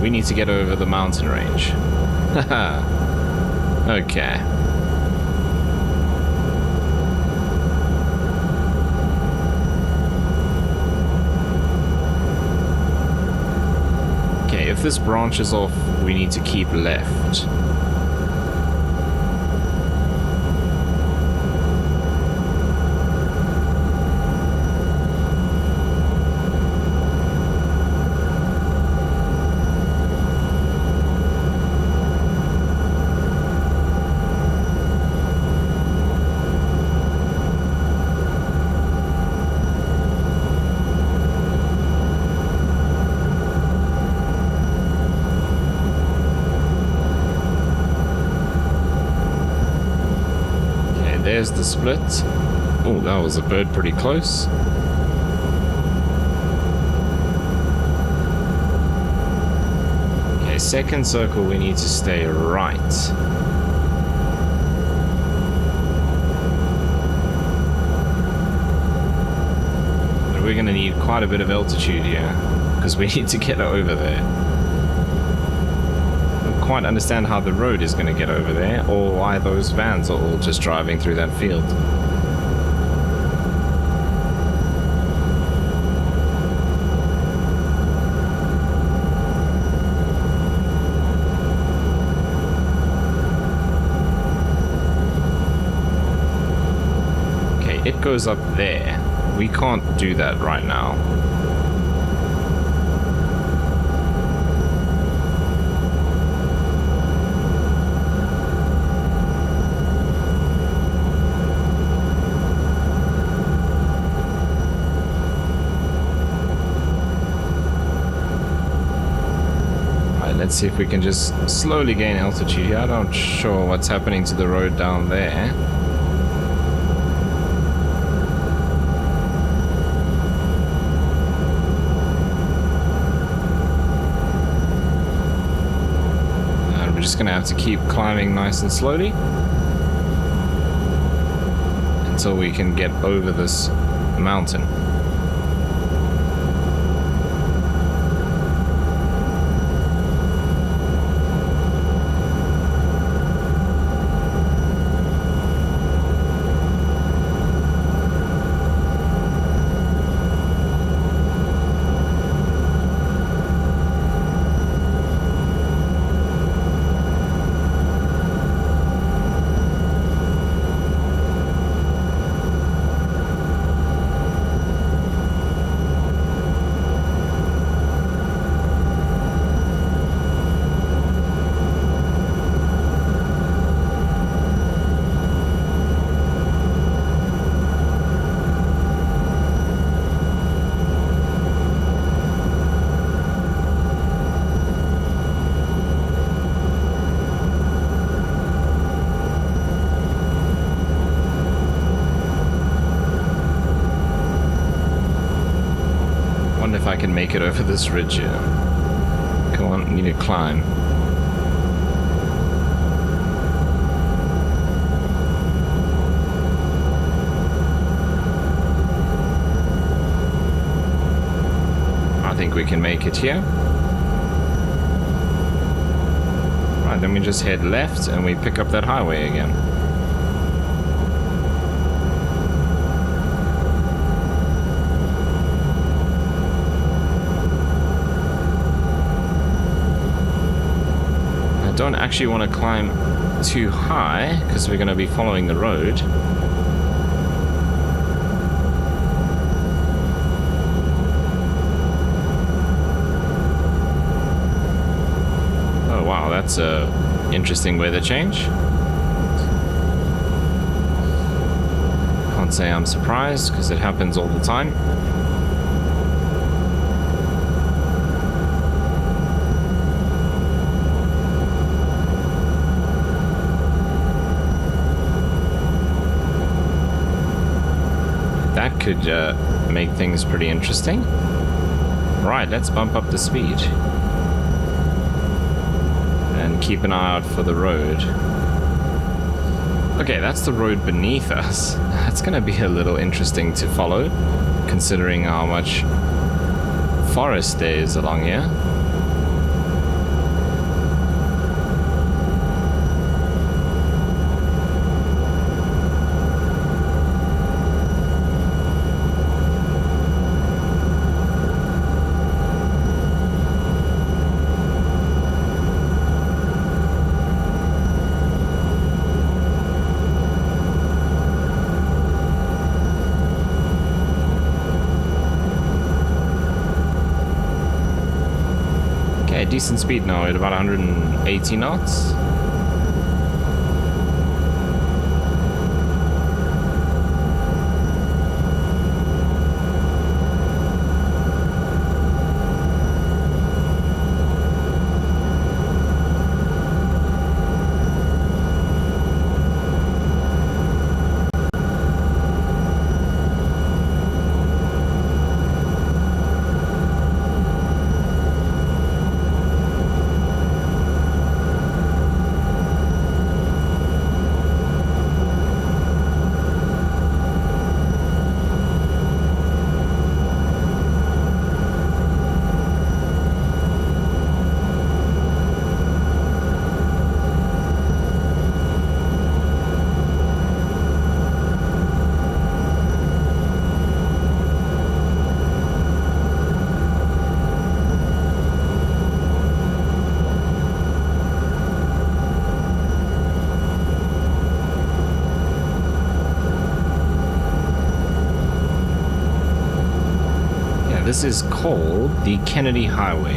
We need to get over the mountain range. Haha. Okay. Okay, if this branches off, we need to keep left. There's the split. Oh, that was a bird pretty close. Okay, second circle, we need to stay right. But we're going to need quite a bit of altitude here, because we need to get over there. Quite understand how the road is going to get over there, or why those vans are all just driving through that field. Okay, it goes up there. we can't do that right now. Let's see if we can just slowly gain altitude here. I'm not sure what's happening to the road down there. And we're just gonna have to keep climbing nice and slowly until we can get over this mountain. If I can make it over this ridge here. Come on, need to climb. I think we can make it here. Right, then we just head left and we pick up that highway again. Don't actually want to climb too high because we're going to be following the road. Oh wow, that's a interesting weather change. Can't say I'm surprised because it happens all the time. That could make things pretty interesting. Right, let's bump up the speed. And keep an eye out for the road. Okay, that's the road beneath us. That's gonna be a little interesting to follow, considering how much forest there is along here. Decent speed now at about 180 knots. this is called the Kennedy Highway.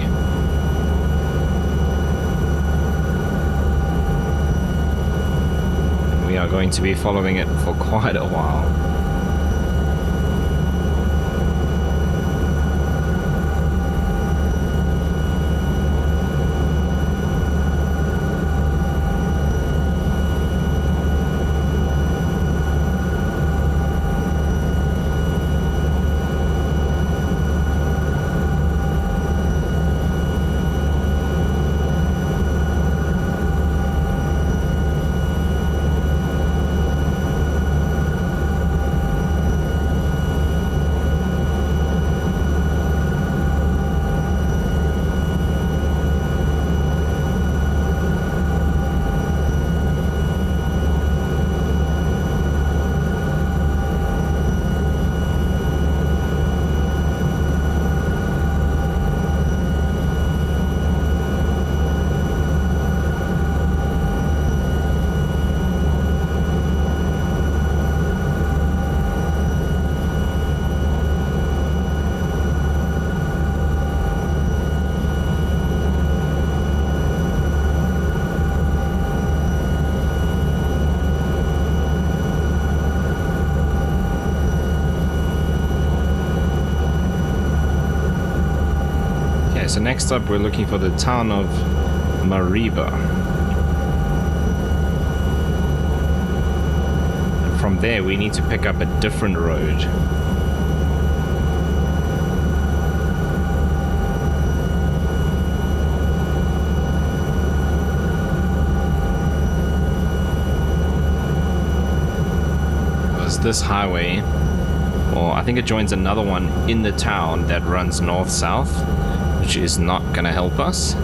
And we are going to be following it for quite a while. So next up we're looking for the town of Mariba. And from there we need to pick up a different road. Because this highway, or I think it joins another one in the town that runs north-south, which is not going to help us.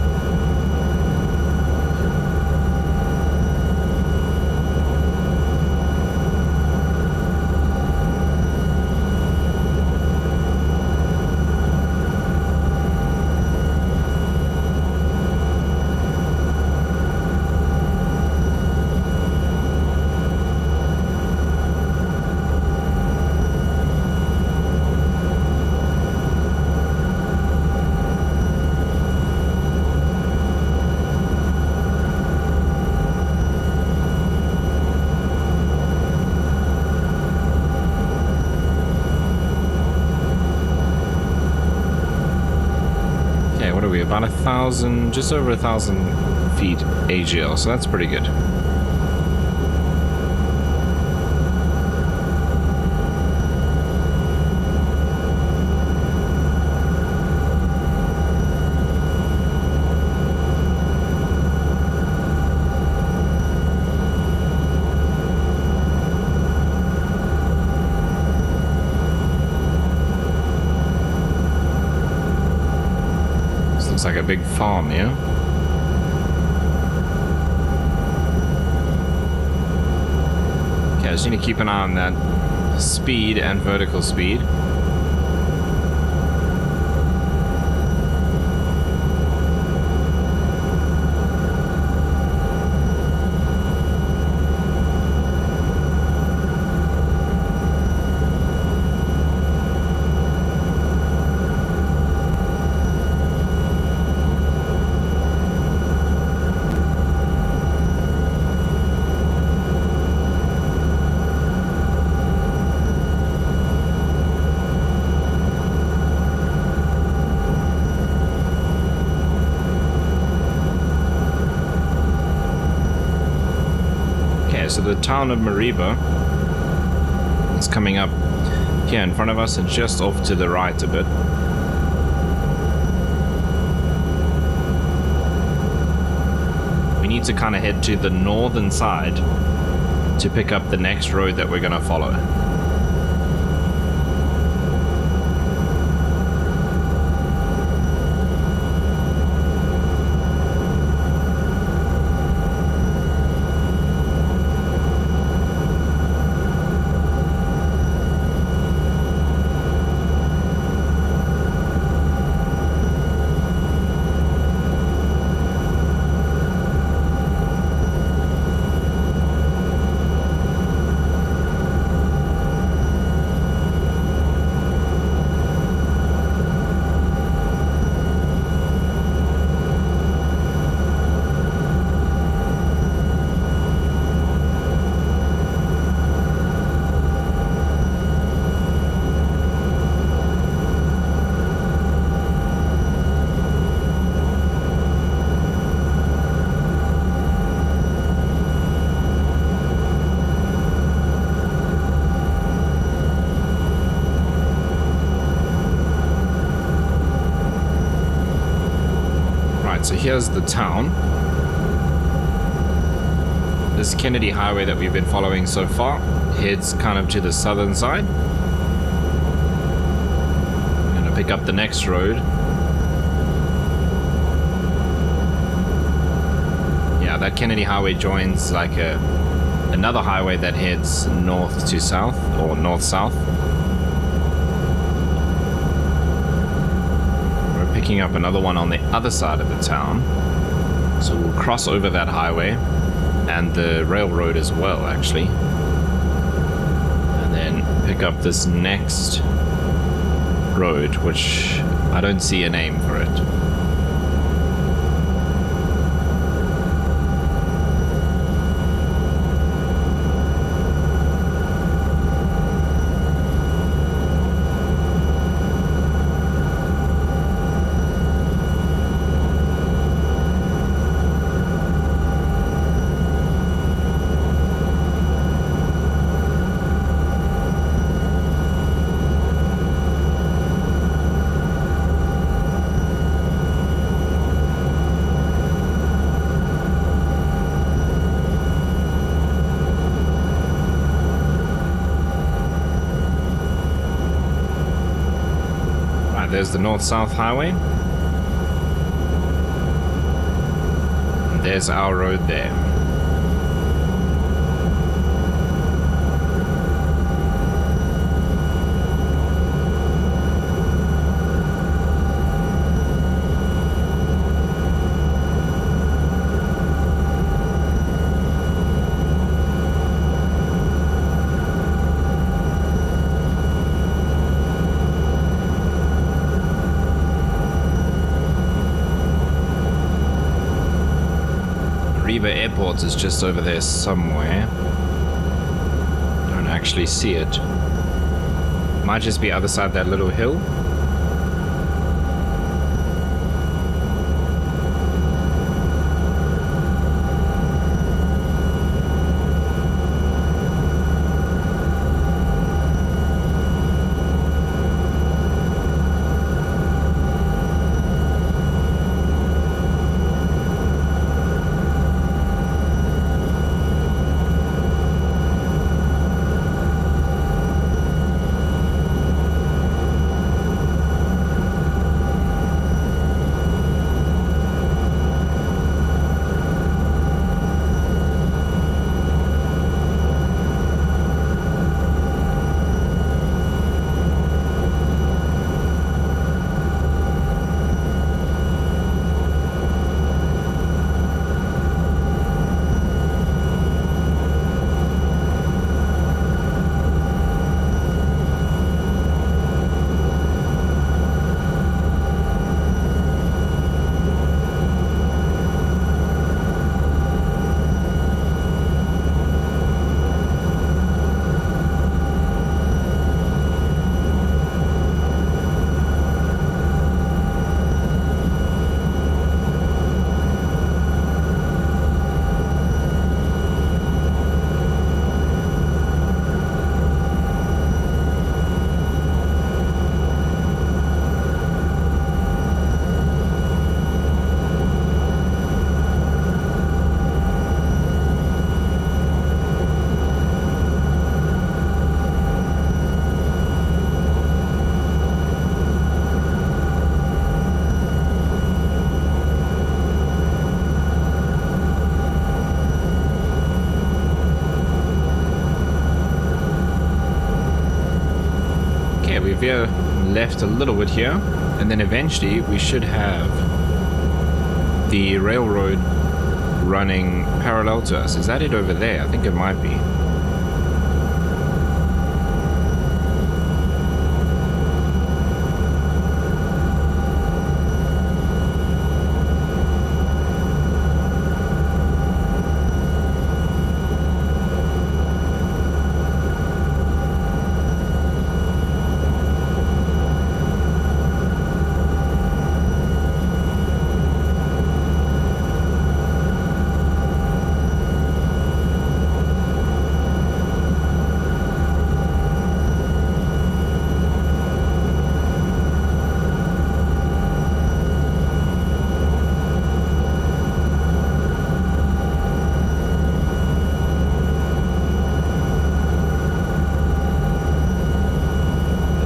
About 1,000, just over 1,000 feet AGL, so that's pretty good. Like a big farm, yeah? Okay, I just need to keep an eye on that speed and vertical speed. So the town of Mariba is coming up here in front of us and just off to the right a bit. We need to kind of head to the northern side to pick up the next road that we're going to follow. Right, so here's the town. This Kennedy Highway that we've been following so far heads kind of to the southern side. I'm going to pick up the next road. Yeah, that Kennedy Highway joins like another highway that heads north to south, or north-south. We're picking up another one on the other side of the town. So we'll cross over that highway. And the railroad as well, actually. And then pick up this next road, which I don't see a name for it. There's the north-south highway. And there's our road there. Airport is just over there somewhere. Don't actually see it. Might just be other side that little hill. We've left a little bit here, and then eventually we should have the railroad running parallel to us. Is that it over there? I think it might be.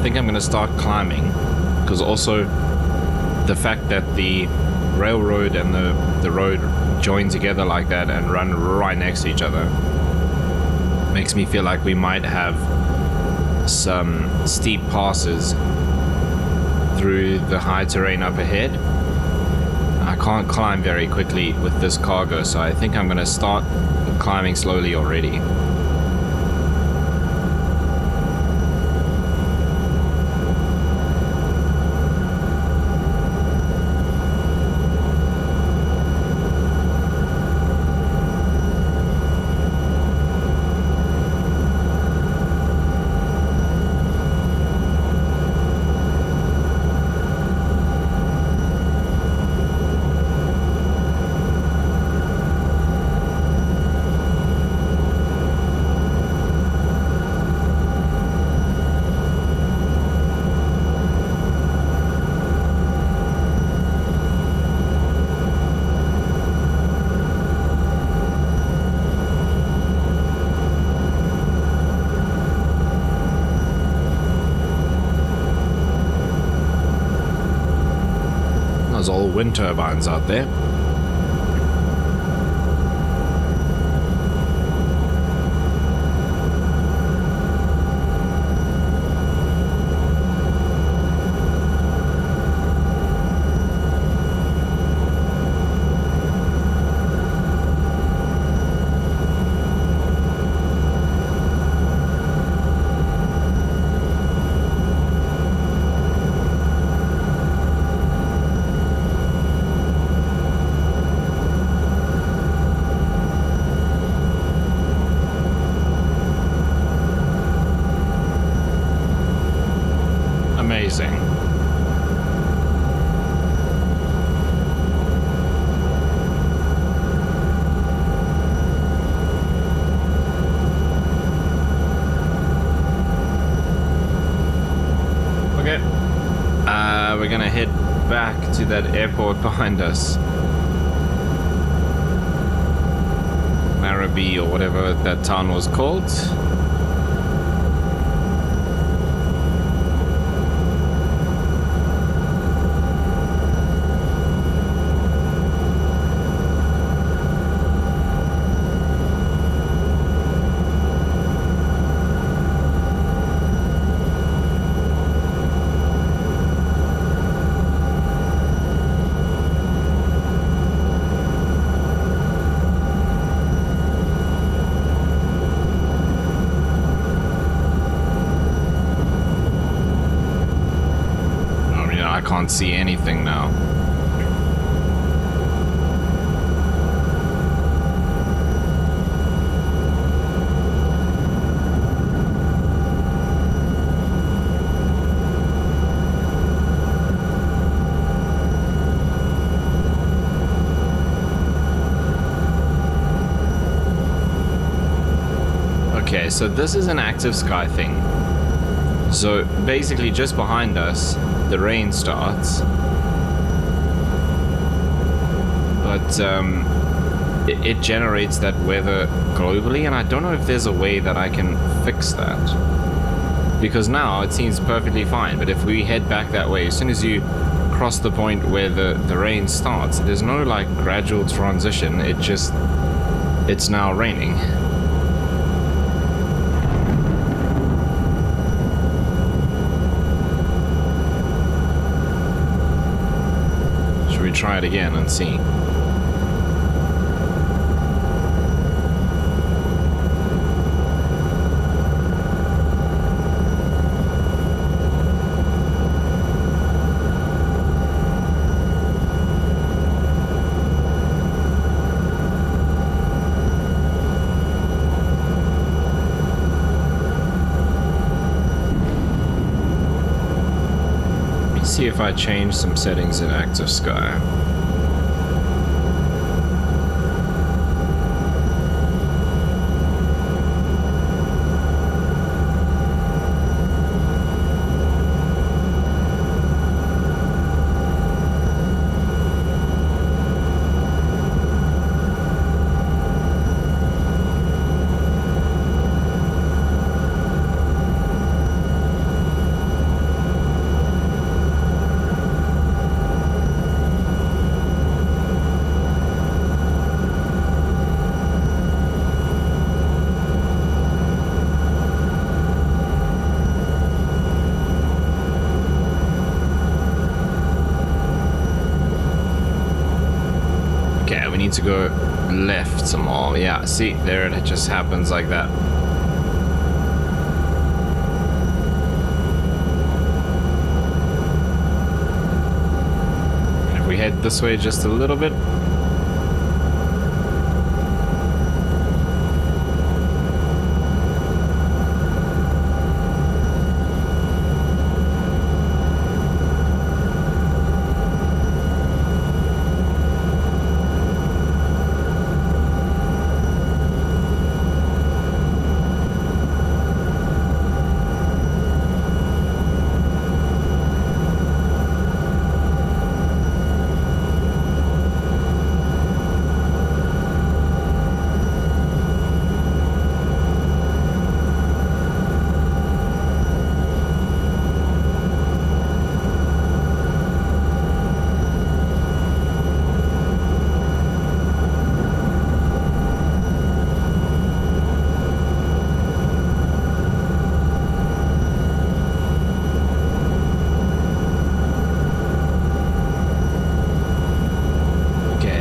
think I'm going to start climbing, because also the fact that the railroad and the road join together like that and run right next to each other makes me feel like we might have some steep passes through the high terrain up ahead. I can't climb very quickly with this cargo, so I think I'm going to start climbing slowly already. There's all wind turbines out there. Amazing. Okay. We're gonna head back to that airport behind us. Marabee or whatever that town was called. I can't see anything now. Okay, so this is an active sky thing. So basically just behind us, the rain starts. But it generates that weather globally, and I don't know if there's a way that I can fix that. Because now it seems perfectly fine, but if we head back that way, as soon as you cross the point where the rain starts, there's no like gradual transition, it's now raining. Try it again and see. Let me see if I change some settings in active sky. to go left some more. Yeah, see, there it just happens like that. And if we head this way just a little bit.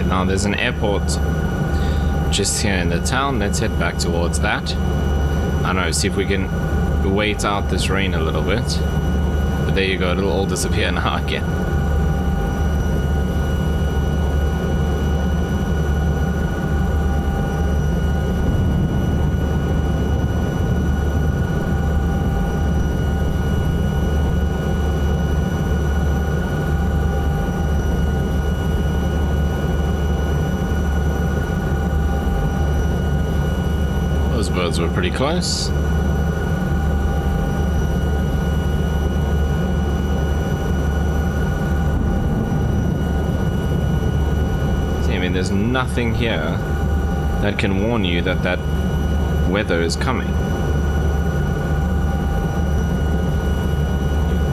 Now there's an airport just here in the town. Let's head back towards that. I don't know, see if we can wait out this rain a little bit. But there you go, it'll all disappear now again. Those birds were pretty close. See, I mean, there's nothing here that can warn you that that weather is coming.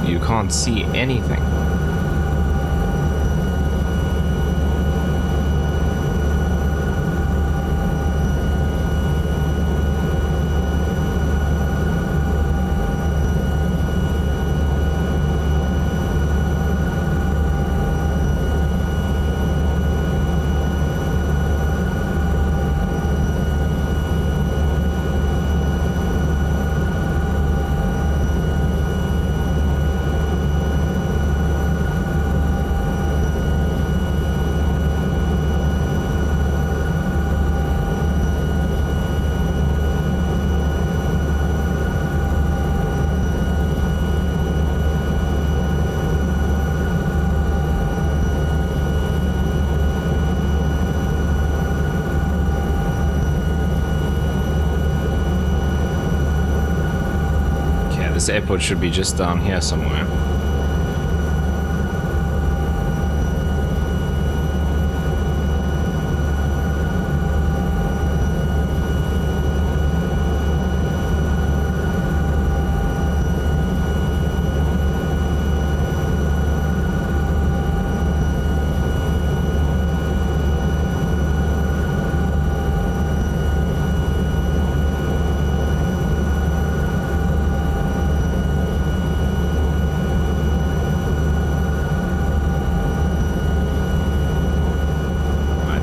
You can't see anything. This airport should be just down here somewhere.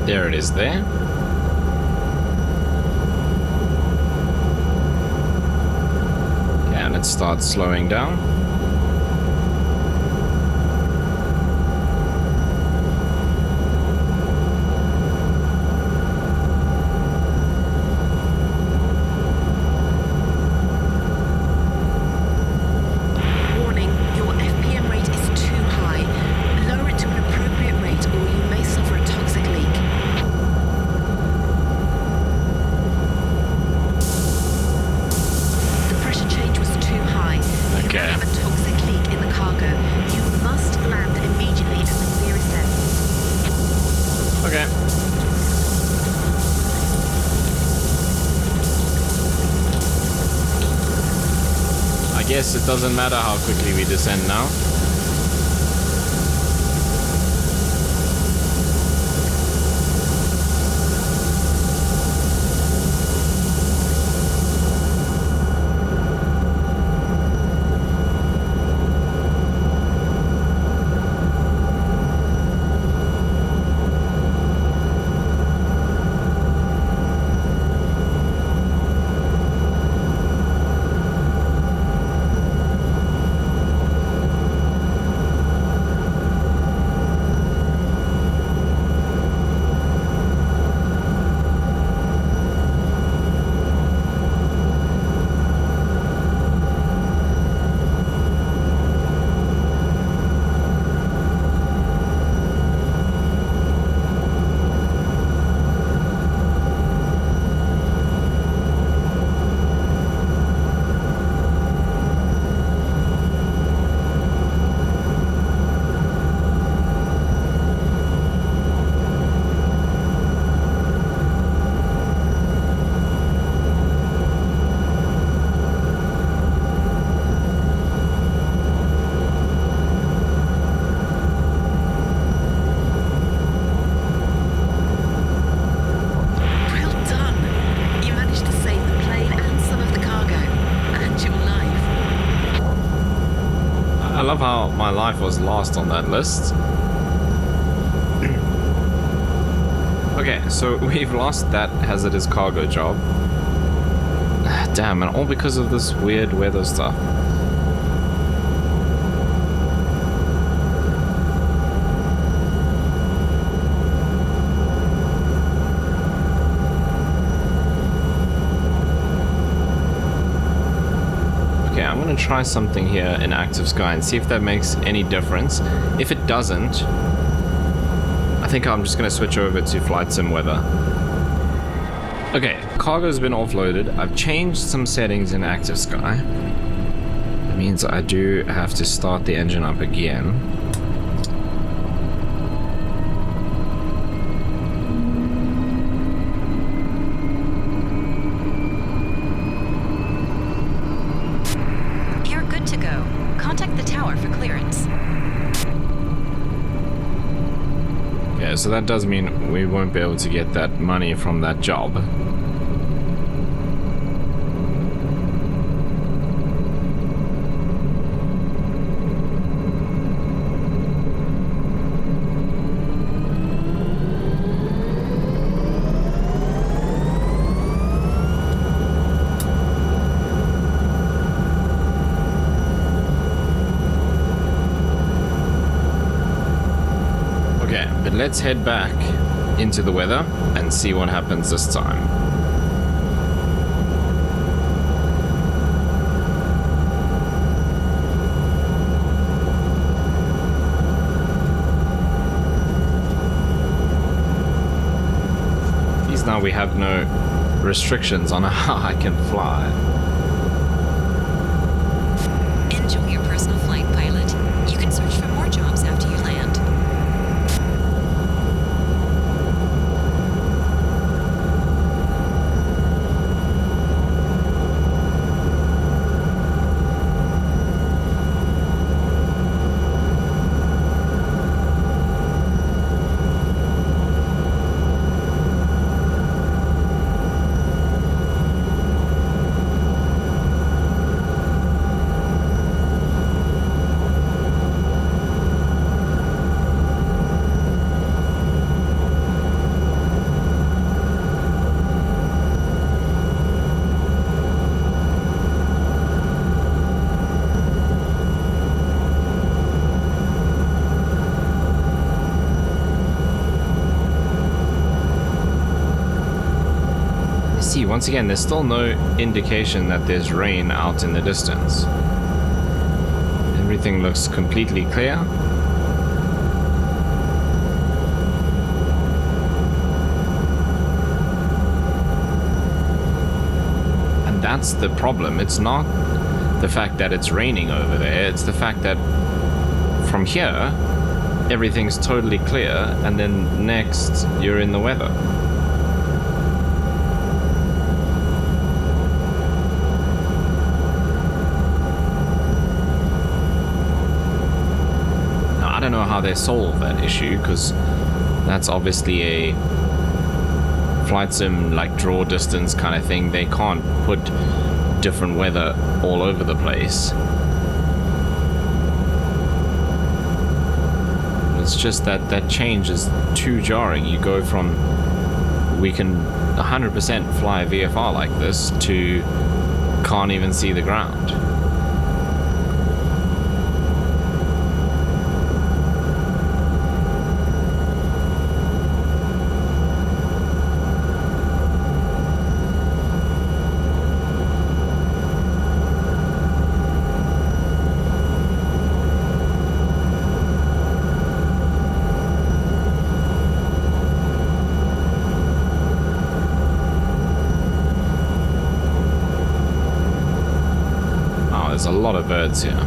There it is there. Okay, and it starts slowing down. Warning, your FPM rate is too high. Lower it to an appropriate rate or you may suffer a toxic leak. The pressure change was too high. You Okay. may have a toxic leak in the cargo. You must land immediately at the nearest end. Okay. I guess it doesn't matter how quickly we descend now. love how my life was last on that list. Okay, so we've lost that hazardous cargo job. Damn, and all because of this weird weather stuff. Okay, I'm gonna try something here in active sky and see if that makes any difference. If it doesn't, I think I'm just gonna switch over to flight sim weather. Okay, cargo's been offloaded. I've changed some settings in active sky. That means I do have to start the engine up again. You're good to go. Contact the tower for clearance. Yeah, so that does mean we won't be able to get that money from that job. But let's head back into the weather and see what happens this time. At least now we have no restrictions on how I can fly. Enjoy your personal flight, pilot. You can search for more jobs after you land. Once again, there's still no indication that there's rain out in the distance. Everything looks completely clear. And that's the problem. It's not the fact that it's raining over there, it's the fact that from here, everything's totally clear, and then next, you're in the weather. I don't know how they solve that issue, because that's obviously a flight sim like draw distance kind of thing. They can't put different weather all over the place. It's just that that change is too jarring. You go from we can 100% fly a VFR like this to can't even see the ground. There's a lot of birds here.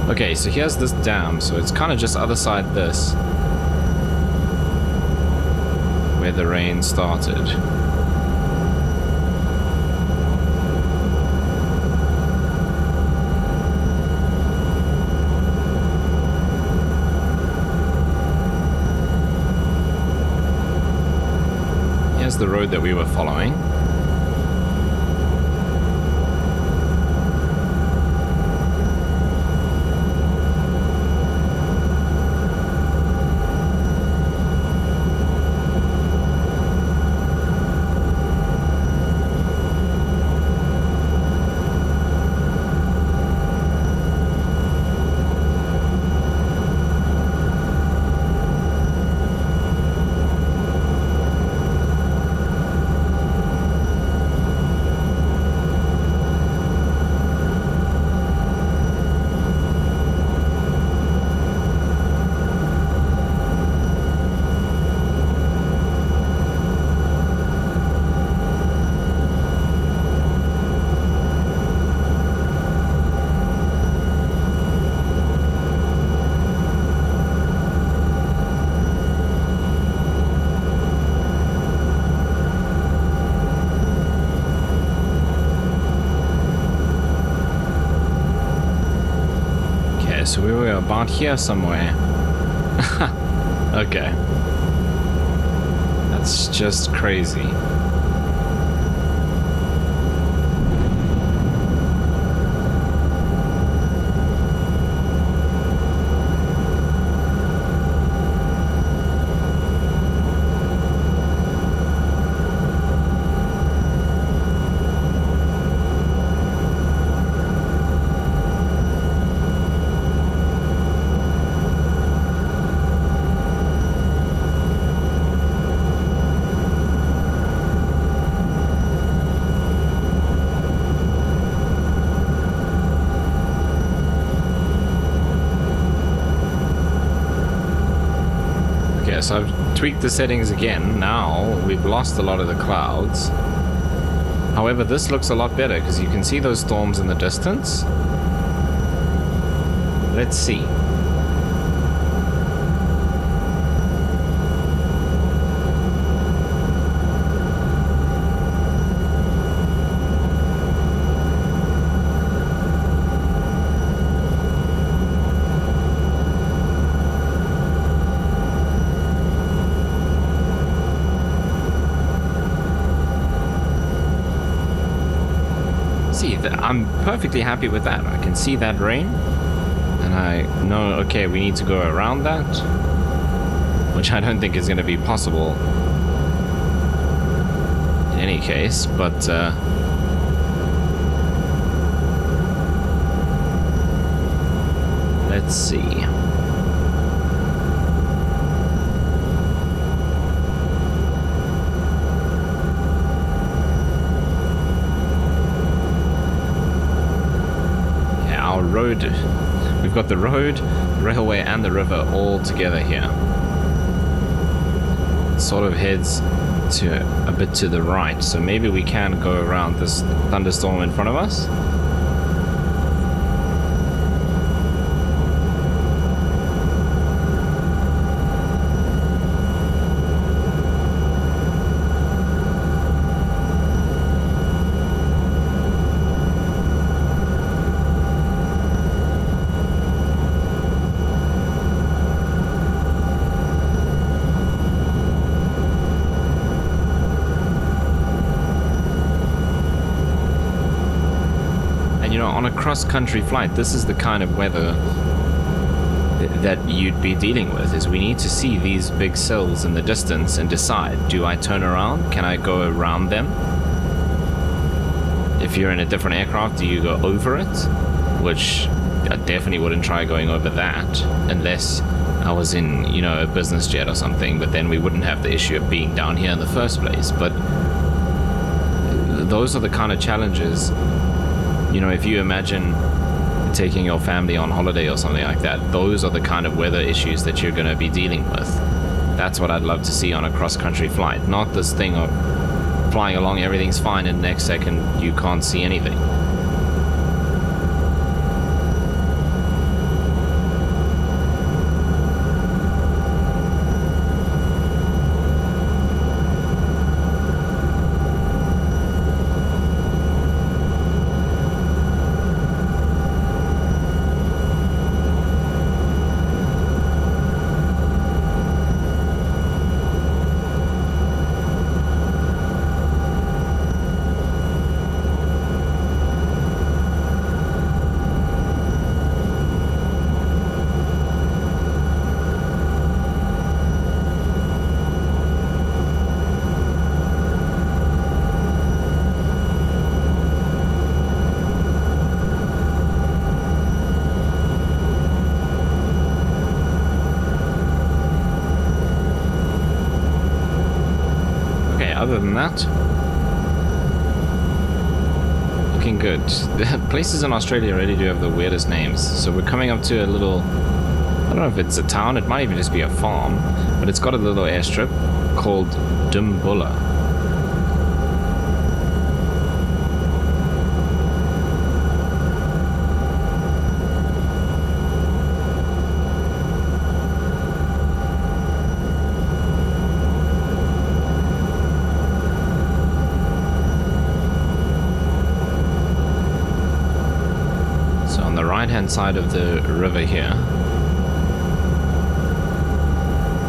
Okay, so here's this dam, so it's kind of just other side this, where the rain started. Here's the road that we were following. so we were about here somewhere. Okay. That's just crazy. So I've tweaked the settings again. Now we've lost a lot of the clouds. However, this looks a lot better because you can see those storms in the distance. Let's see. I'm perfectly happy with that. I can see that rain, and I know, okay, we need to go around that, which I don't think is going to be possible in any case, but let's see. Road, we've got the road, railway, and the river all together here. It sort of heads to a bit to the right, so maybe we can go around this thunderstorm in front of us. On a cross-country flight, this is the kind of weather that you'd be dealing with, is we need to see these big sills in the distance and decide, do I turn around? Can I go around them? If you're in a different aircraft, do you go over it? Which I definitely wouldn't try going over that unless I was in, you know, a business jet or something, but then we wouldn't have the issue of being down here in the first place. But those are the kind of challenges. You know, if you imagine taking your family on holiday or something like that, those are the kind of weather issues that you're going to be dealing with. That's what I'd love to see on a cross-country flight, not this thing of flying along, everything's fine, and the next second you can't see anything. Other than that, looking good. The places in Australia really do have the weirdest names. So we're coming up to a little, I don't know if it's a town, it might even just be a farm, but it's got a little airstrip called Dumbulla. the right-hand side of the river here.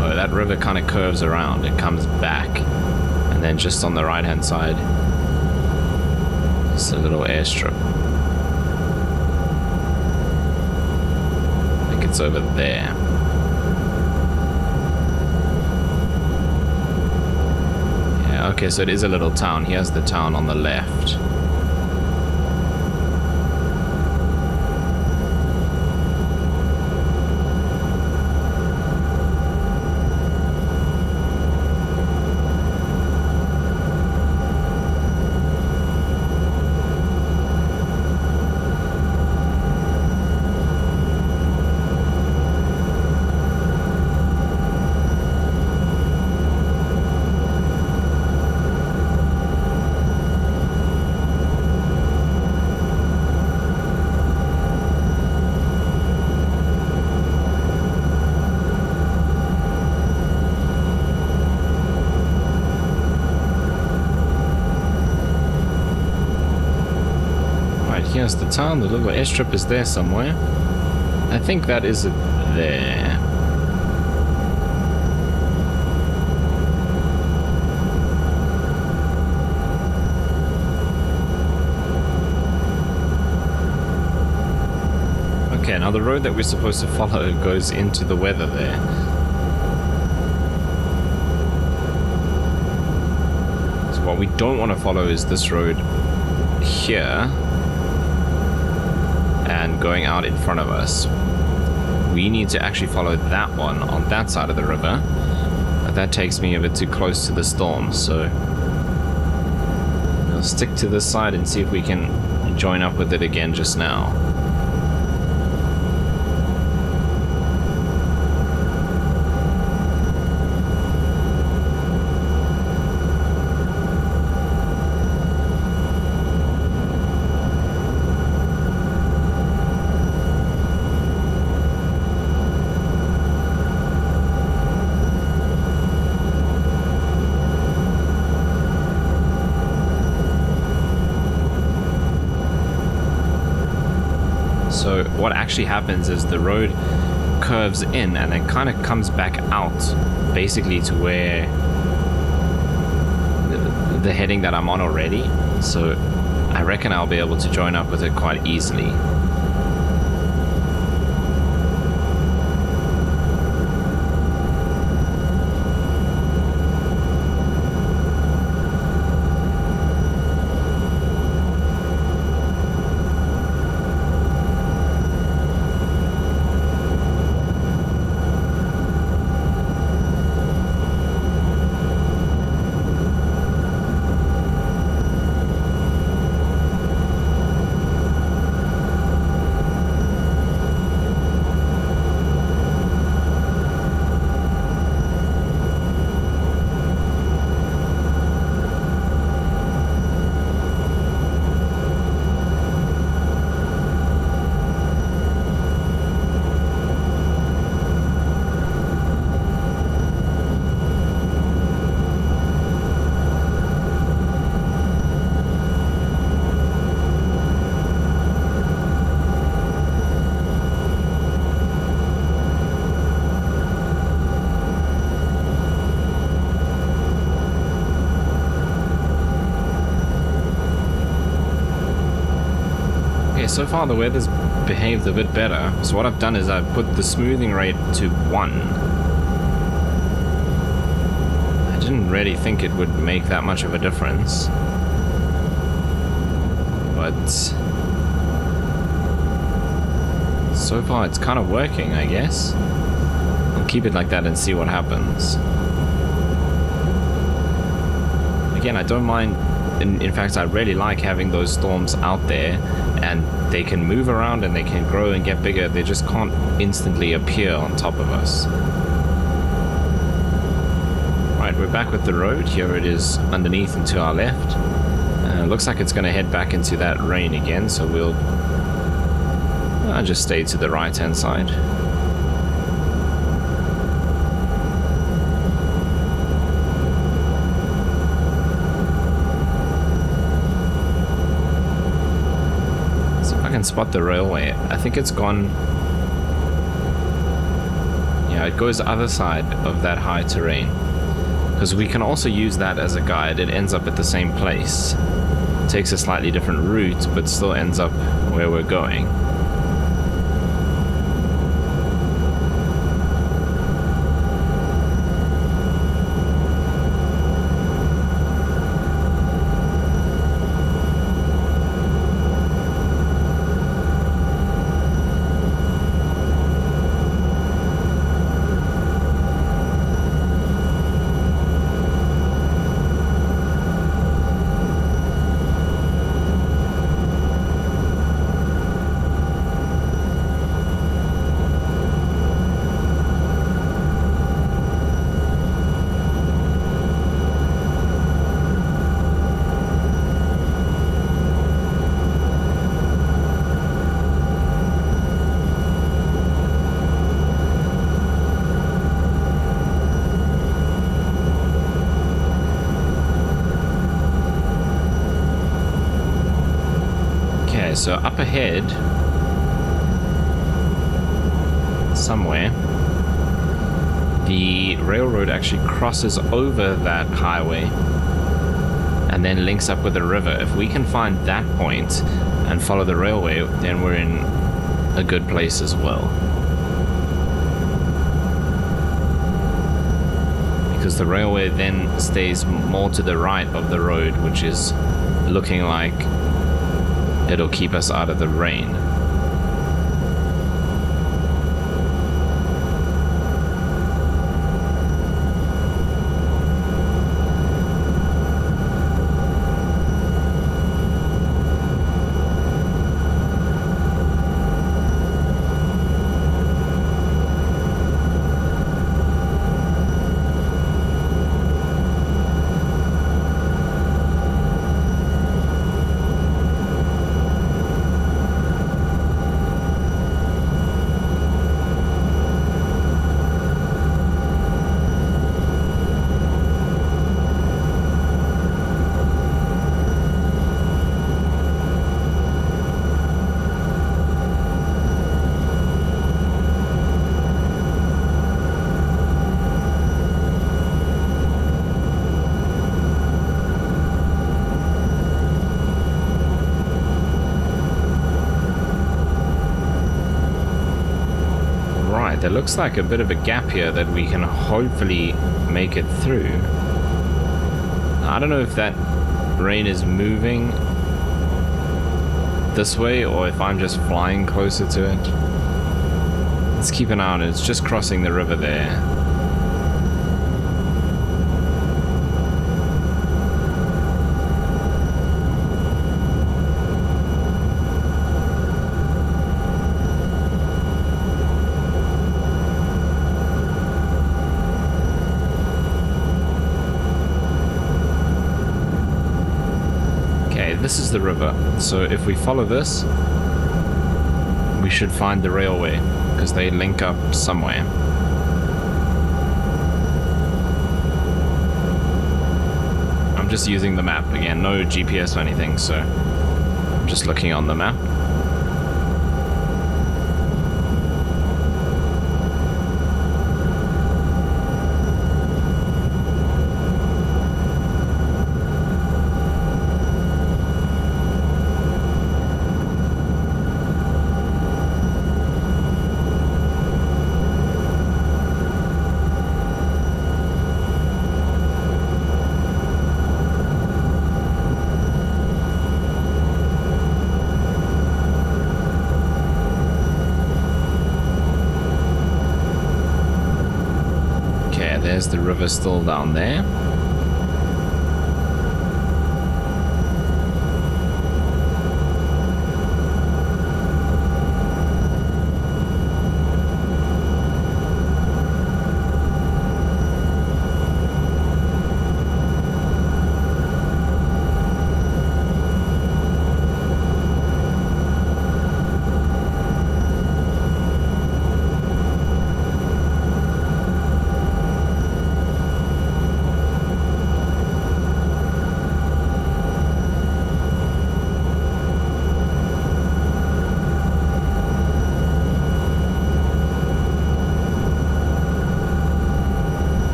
Oh, that river kind of curves around. It comes back. And then just on the right-hand side, it's a little airstrip. I think it's over there. Yeah, okay, so it is a little town. Here's the town on the left. Here's the town, the little airstrip is there somewhere. I think that is it there. Okay, now the road that we're supposed to follow goes into the weather there. So what we don't want to follow is this road here. And going out in front of us. We need to actually follow that one on that side of the river. But that takes me a bit too close to the storm, so we'll stick to this side and see if we can join up with it again just now. So what actually happens is the road curves in and then kind of comes back out basically to where the heading that I'm on already. So I reckon I'll be able to join up with it quite easily. So far the weather's behaved a bit better. So what I've done is I've put the smoothing rate to 1. I didn't really think it would make that much of a difference. But so far it's kind of working, I guess. I'll keep it like that and see what happens. Again, I don't mind. In fact, I really like having those storms out there, and they can move around and they can grow and get bigger. They just can't instantly appear on top of us. Right, we're back with the road. Here it is underneath and to our left. Looks like it's going to head back into that rain again, so we'll just stay to the right hand side. can spot the railway. I think it's gone... Yeah, it goes the other side of that high terrain. Because we can also use that as a guide. It ends up at the same place. Takes a slightly different route, but still ends up where we're going. So up ahead, somewhere, the railroad actually crosses over that highway and then links up with the river. If we can find that point and follow the railway, then we're in a good place as well. Because the railway then stays more to the right of the road, which is looking like it'll keep us out of the rain. There looks like a bit of a gap here that we can hopefully make it through. I don't know if that rain is moving this way or if I'm just flying closer to it. Let's keep an eye on it. It's just crossing the river there. This is the river, so if we follow this, we should find the railway, because they link up somewhere. I'm just using the map again, no GPS or anything, so I'm just looking on the map. There's the river still down there.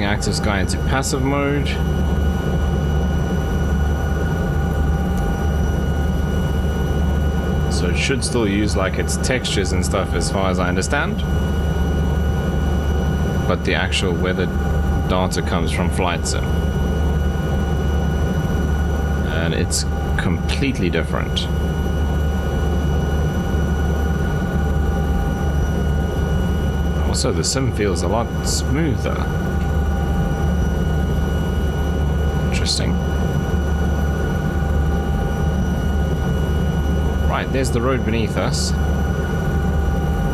active sky into passive mode. So it should still use like its textures and stuff as far as I understand. But the actual weather data comes from Flight Sim. And it's completely different. Also, the sim feels a lot smoother. Interesting. Right, there's the road beneath us.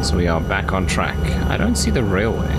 So we are back on track. I don't see the railway.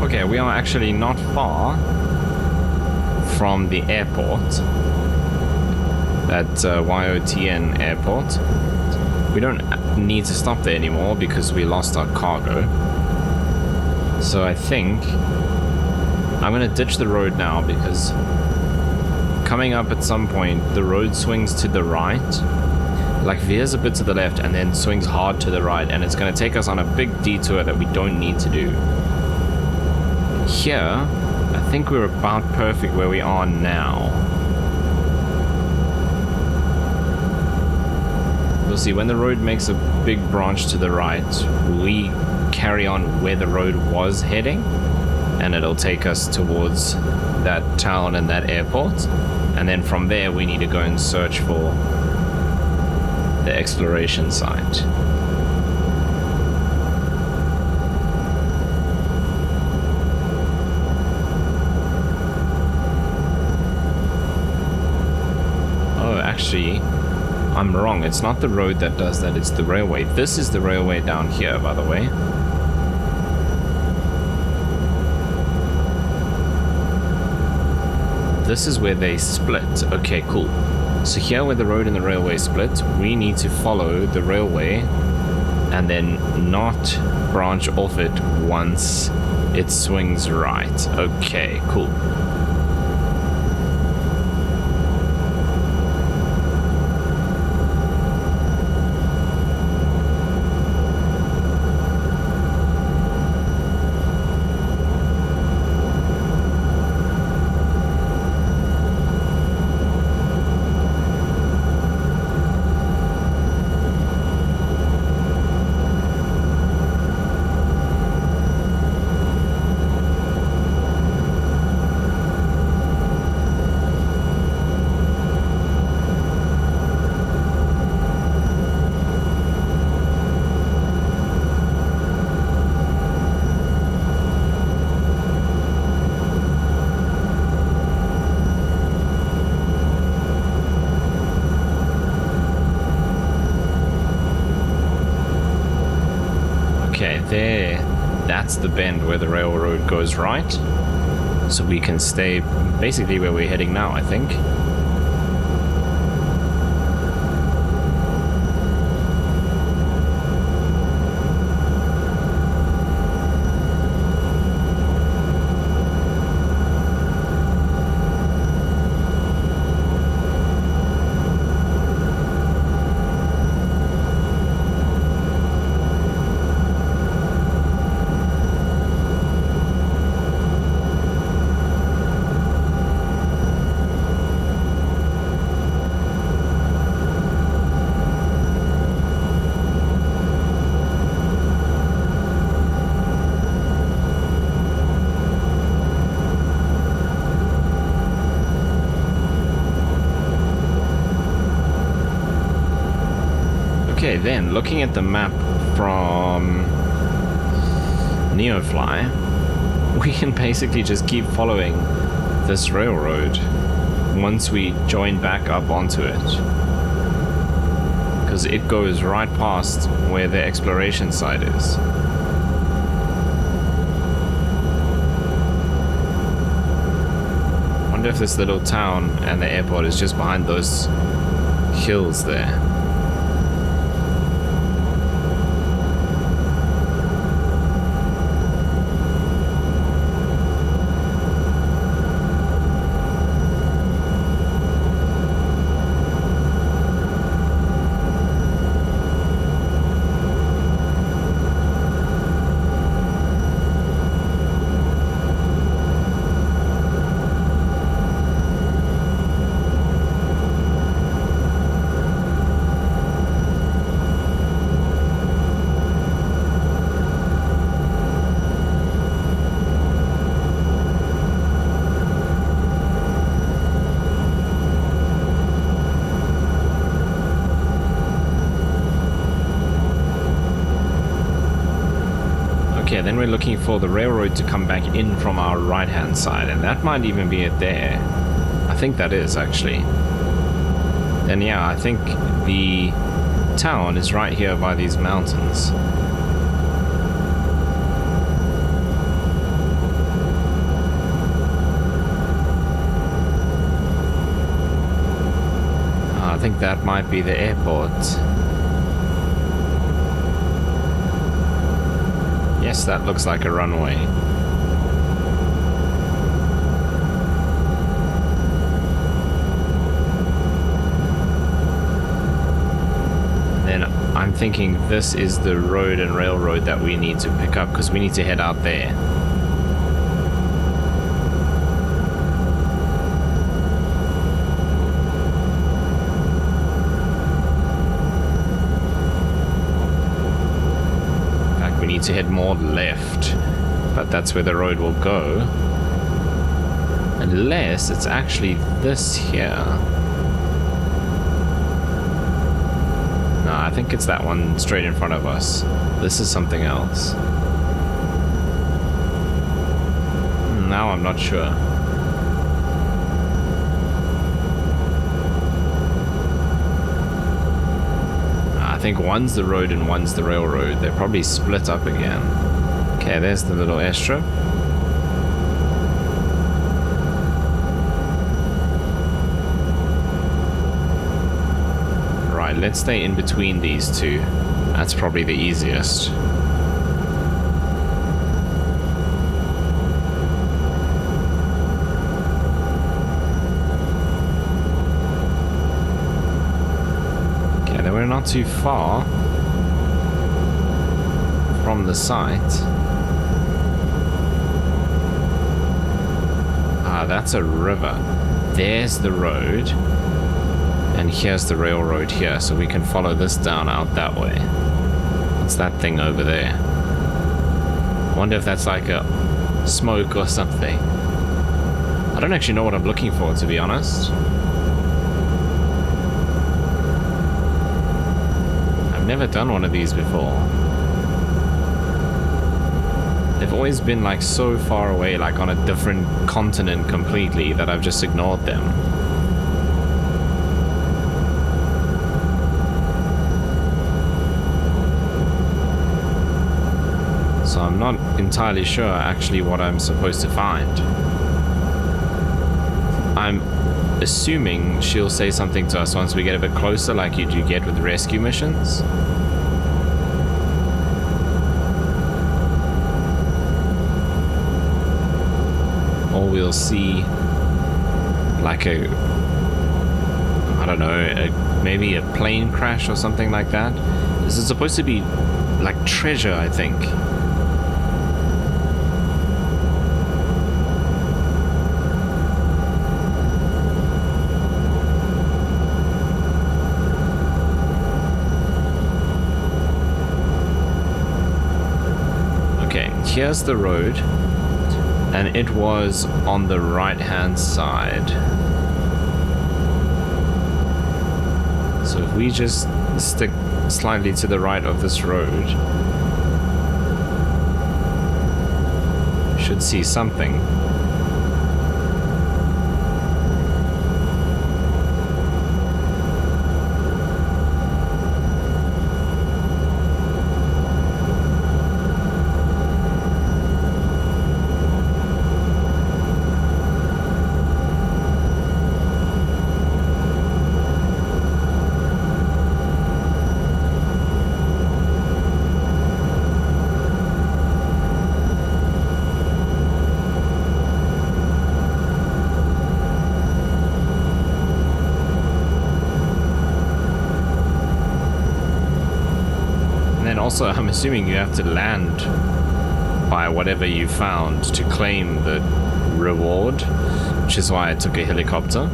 Okay, we are actually not far from the airport, that YOTN airport. We don't need to stop there anymore because we lost our cargo. So I think I'm gonna ditch the road now, because coming up at some point the road swings to the right, like veers a bit to the left and then swings hard to the right, and it's gonna take us on a big detour that we don't need to do. Here, I think we're about perfect where we are now. We'll see, when the road makes a big branch to the right, we carry on where the road was heading, and it'll take us towards that town and that airport. And then from there, we need to go and search for the exploration site. Actually, I'm wrong. It's not the road that does that, it's the railway. This is the railway down here, by the way. This is where they split. Okay, cool. So here where the road and the railway split, we need to follow the railway and then not branch off it once it swings right. Okay, cool. There, that's the bend where the railroad goes right. So we can stay basically where we're heading now, I think. then looking at the map from Neofly, we can basically just keep following this railroad once we join back up onto it, because it goes right past where the exploration site is. I wonder if this little town and the airport is just behind those hills there. Then we're looking for the railroad to come back in from our right hand side, and that might even be it there. I think that is actually. Then yeah, I think the town is right here by these mountains. I think that might be the airport. Yes, that looks like a runway. Then I'm thinking this is the road and railroad that we need to pick up, because we need to head out there. To head more left, but that's where the road will go, unless it's actually this here. No, I think it's that one straight in front of us. This is something else. Now I'm not sure. I think one's the road and one's the railroad. They're probably split up again. Okay, there's the little airstrip. Right, let's stay in between these two. That's probably the easiest. We're not too far from the site. Ah, that's a river. There's the road, and here's the railroad here, so we can follow this down out that way. What's that thing over there? I wonder if that's like a smoke or something. I don't actually know what I'm looking for, to be honest. Never done one of these before. They've always been like so far away, like on a different continent completely, that I've just ignored them. So I'm not entirely sure actually what I'm supposed to find. I'm assuming she'll say something to us once we get a bit closer, like you do get with rescue missions. Or we'll see like a, I don't know, maybe a plane crash or something like that. This is supposed to be like treasure, I think. Here's the road, and it was on the right hand side. So if we just stick slightly to the right of this road. Should see something. Also, I'm assuming you have to land by whatever you found to claim the reward, which is why I took a helicopter.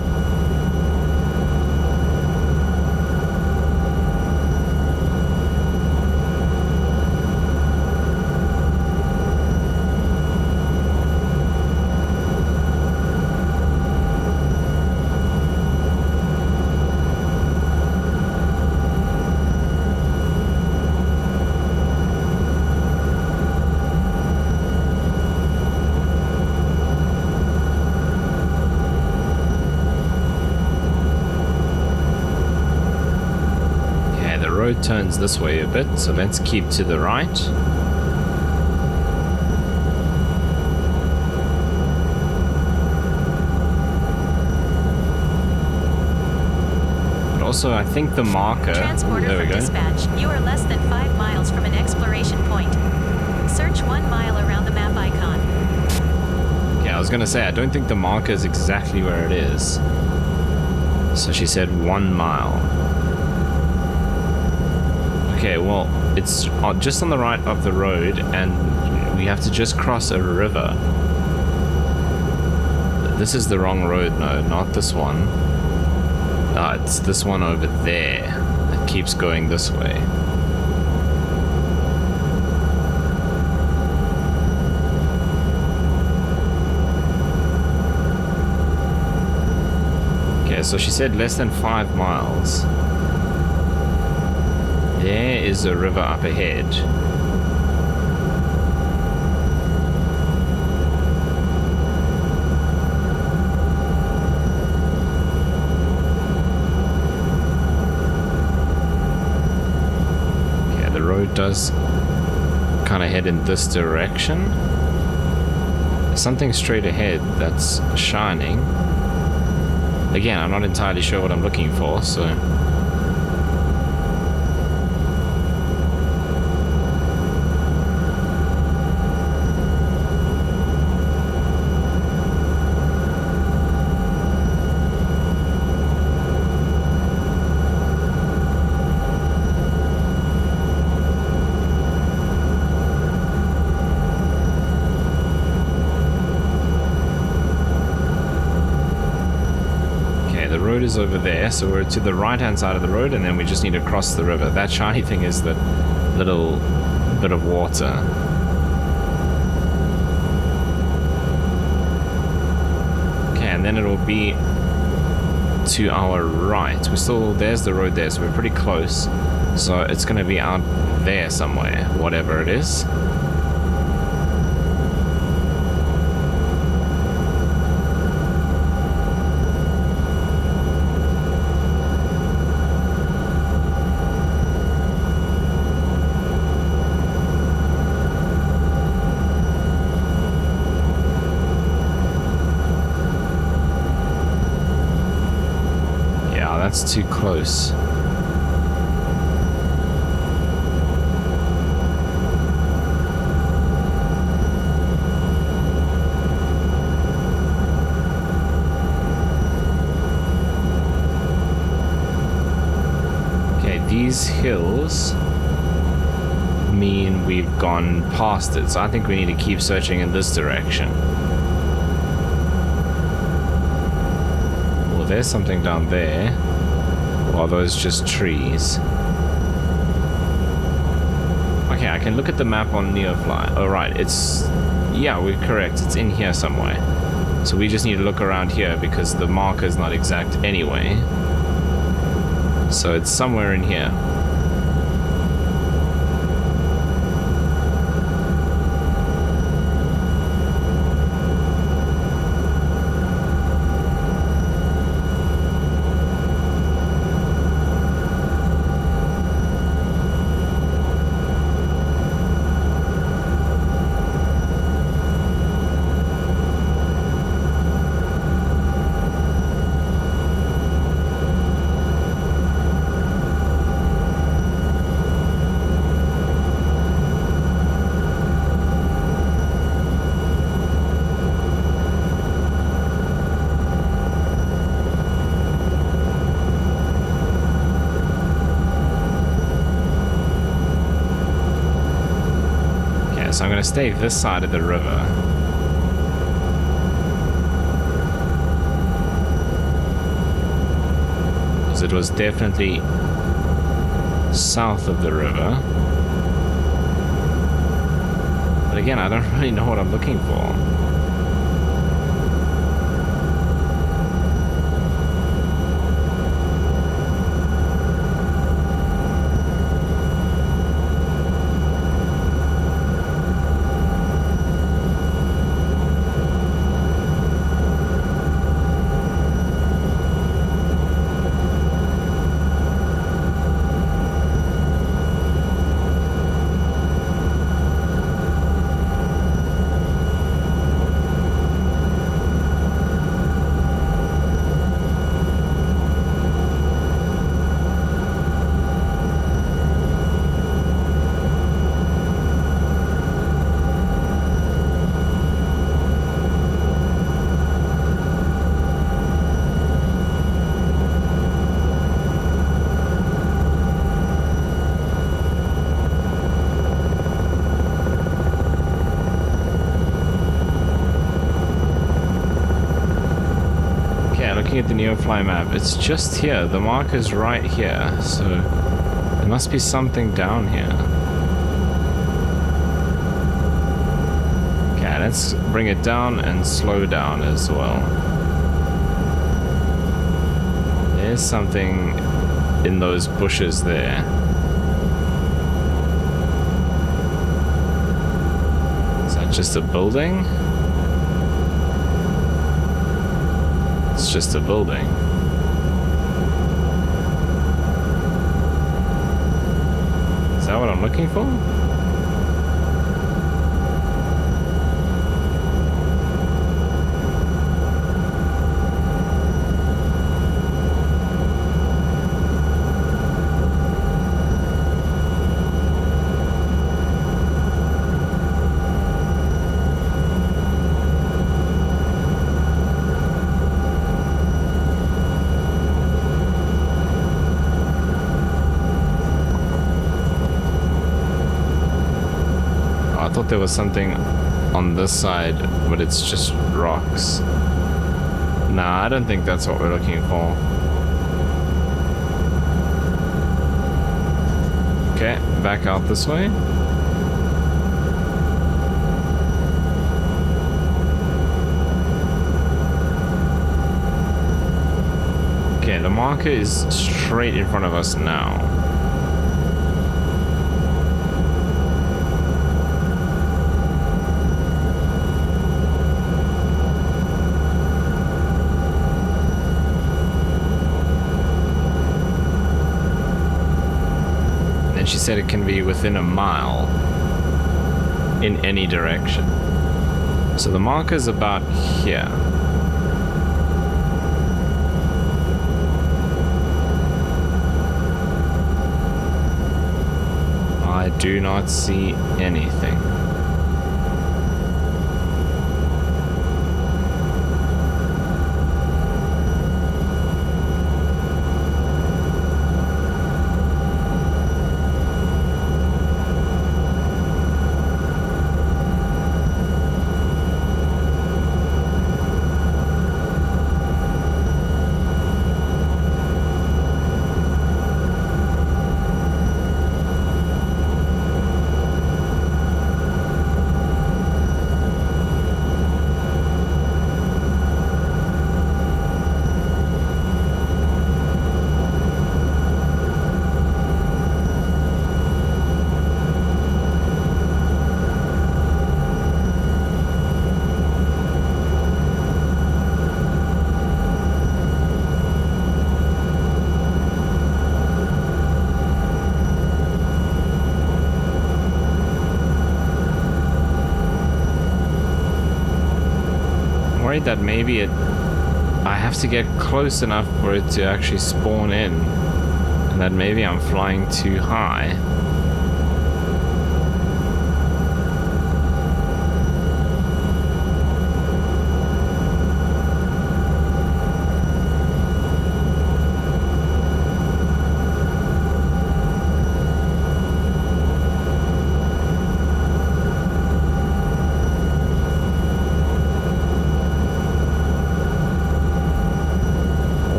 Turns this way a bit, so let's keep to the right. But also, I think the marker. Transporter there we from go. dispatch. You are less than 5 miles from an exploration point. Search 1 mile around the map icon. Yeah, I was gonna say I don't think the marker is exactly where it is. So she said 1 mile. Okay, well, it's just on the right of the road, and we have to just cross a river. This is the wrong road, no, not this one. It's this one over there. It keeps going this way. Okay, so she said less than 5 miles. There is a river up ahead. Okay, the road does kind of head in this direction. There's something straight ahead that's shining. Again, I'm not entirely sure what I'm looking for, so... is over there, so we're to the right hand side of the road, and then we just need to cross the river. That shiny thing is the little bit of water. Okay, and then it'll be to our right. There's the road there, so we're pretty close. So it's going to be out there somewhere, whatever it is. That's too close. Okay, these hills mean we've gone past it, so I think we need to keep searching in this direction. Well, there's something down there. Or are those just trees? Okay, I can look at the map on Neofly. Oh, right, yeah, we're correct. It's in here somewhere. So we just need to look around here because the marker is not exact anyway. So it's somewhere in here. Okay, so I'm going to stay this side of the river. Because it was definitely south of the river. But again, I don't really know what I'm looking for. At the Neofly map, it's just here. The marker's right here, so there must be something down here. Okay, let's bring it down and slow down as well. There's something in those bushes there. Is that just a building? It's just a building. Is that what I'm looking for? I thought there was something on this side, but it's just rocks. Nah, I don't think that's what we're looking for. Okay, back out this way. Okay, the marker is straight in front of us now. She said it can be within a mile in any direction. So the marker's about here. I do not see anything. That maybe I have to get close enough for it to actually spawn in, and that maybe I'm flying too high.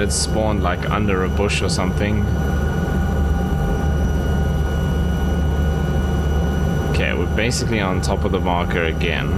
that it spawned like under a bush or something. Okay, we're basically on top of the marker again.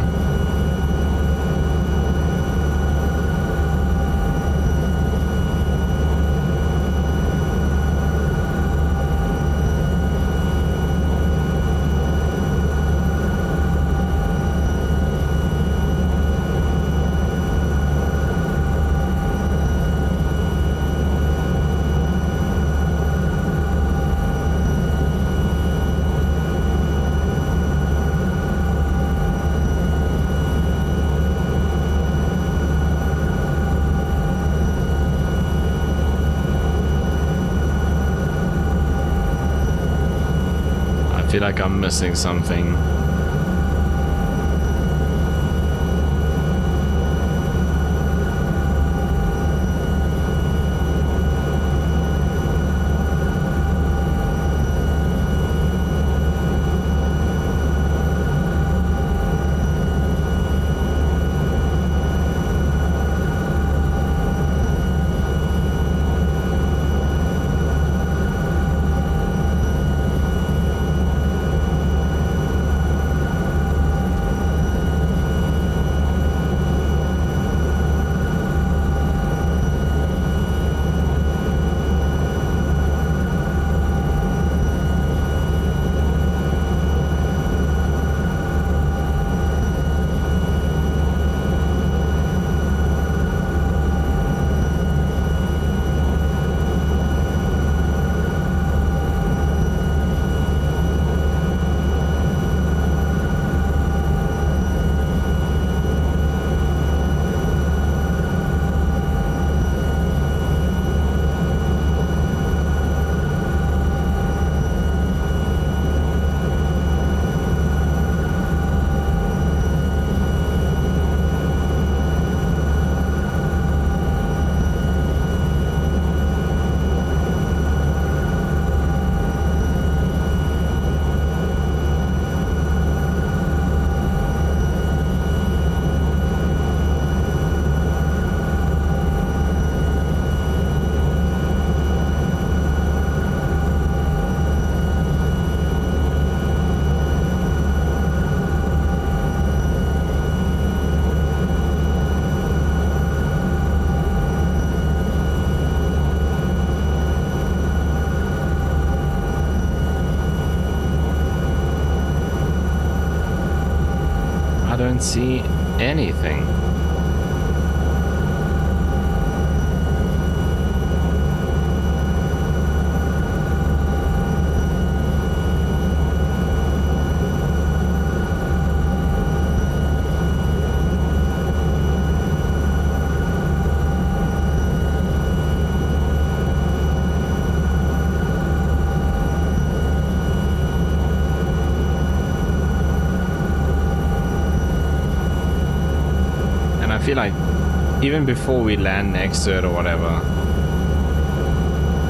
I feel like I'm missing something. Don't see anything. I feel like even before we land next to it or whatever,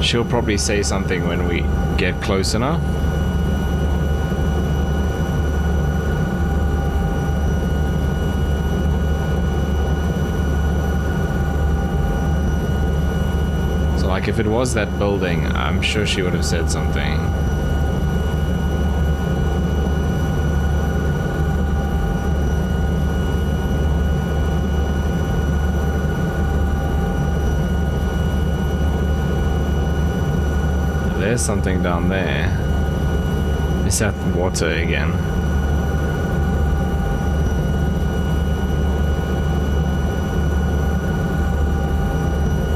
she'll probably say something when we get close enough. So like if it was that building, I'm sure she would have said something. There's something down there. Is that water again?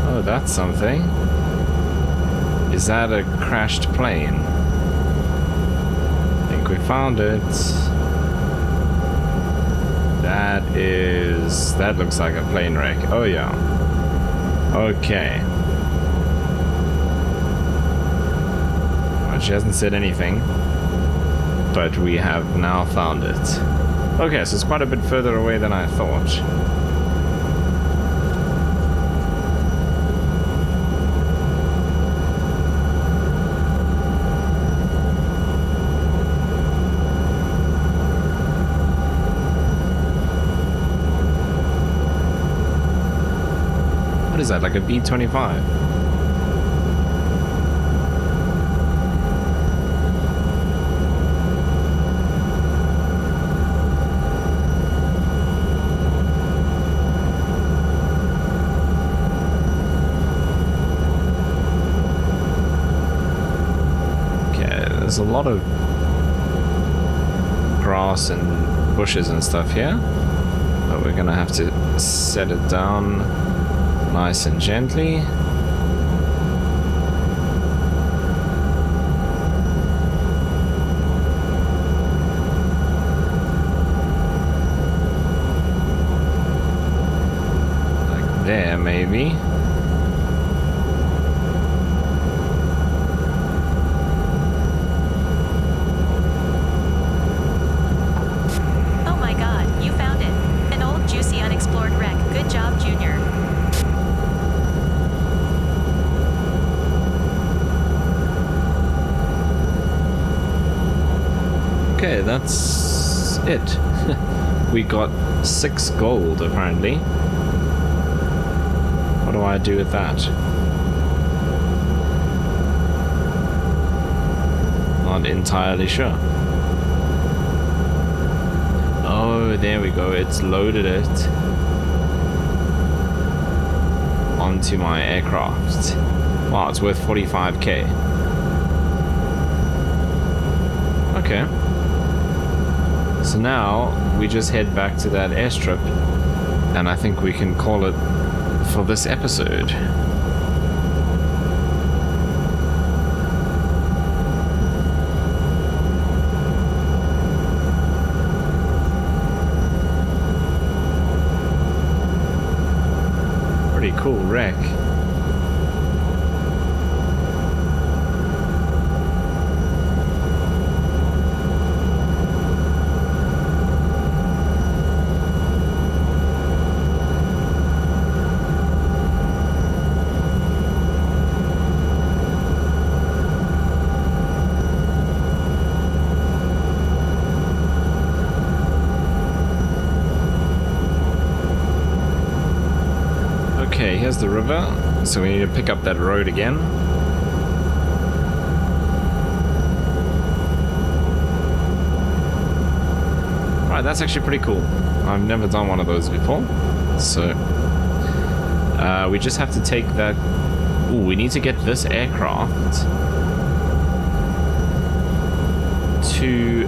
Oh, that's something. Is that a crashed plane? I think we found it. That looks like a plane wreck. Oh yeah. Okay. She hasn't said anything, but we have now found it. Okay, so it's quite a bit further away than I thought. is that? Like a B-25? There's a lot of grass and bushes and stuff here, but we're gonna have to set it down nice and gently. Like there, maybe. Okay, that's it. We got 6 gold, apparently. What do I do with that? Not entirely sure. Oh, there we go. It's loaded it onto my aircraft. Wow, it's worth 45k. Okay. So now we just head back to that airstrip, and I think we can call it for this episode. Pretty cool wreck. Okay, here's the river, so we need to pick up that road again. Alright, that's actually pretty cool. I've never done one of those before. So, we just have to take that... Ooh, we need to get this aircraft to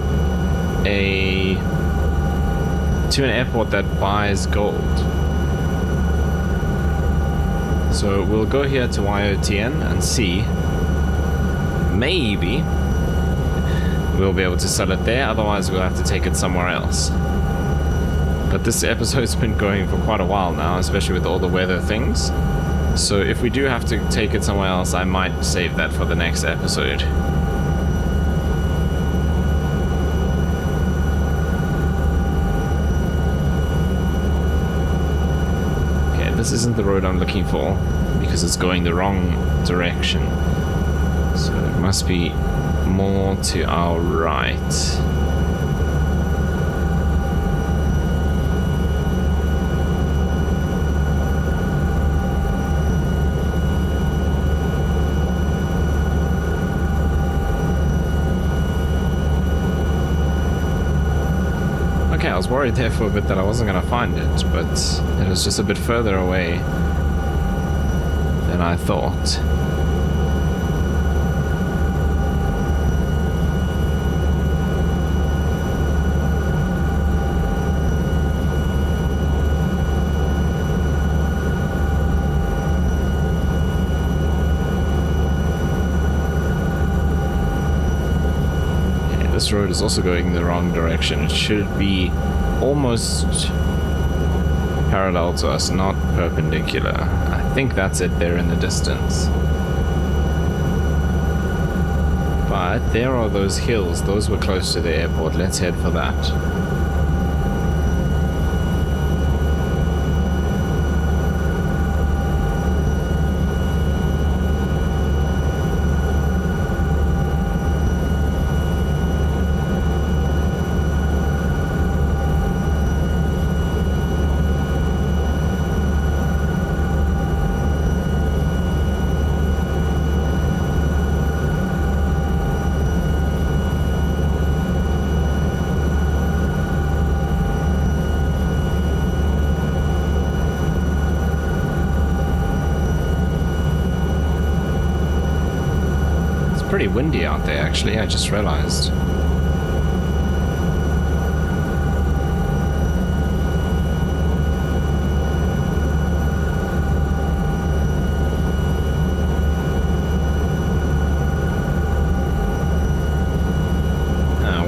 an airport that buys gold. So we'll go here to YOTN and see. Maybe we'll be able to sell it there, otherwise we'll have to take it somewhere else. But this episode's been going for quite a while now, especially with all the weather things. So if we do have to take it somewhere else, I might save that for the next episode. This isn't the road I'm looking for, because it's going the wrong direction. So it must be more to our right. Okay, I was worried there for a bit that I wasn't going to find it, but it was just a bit further away than I thought. This road is also going the wrong direction. It should be almost parallel to us, not perpendicular. I think that's it there in the distance. But there are those hills. Those were close to the airport. Let's head for that. pretty windy out there, actually. I just realized.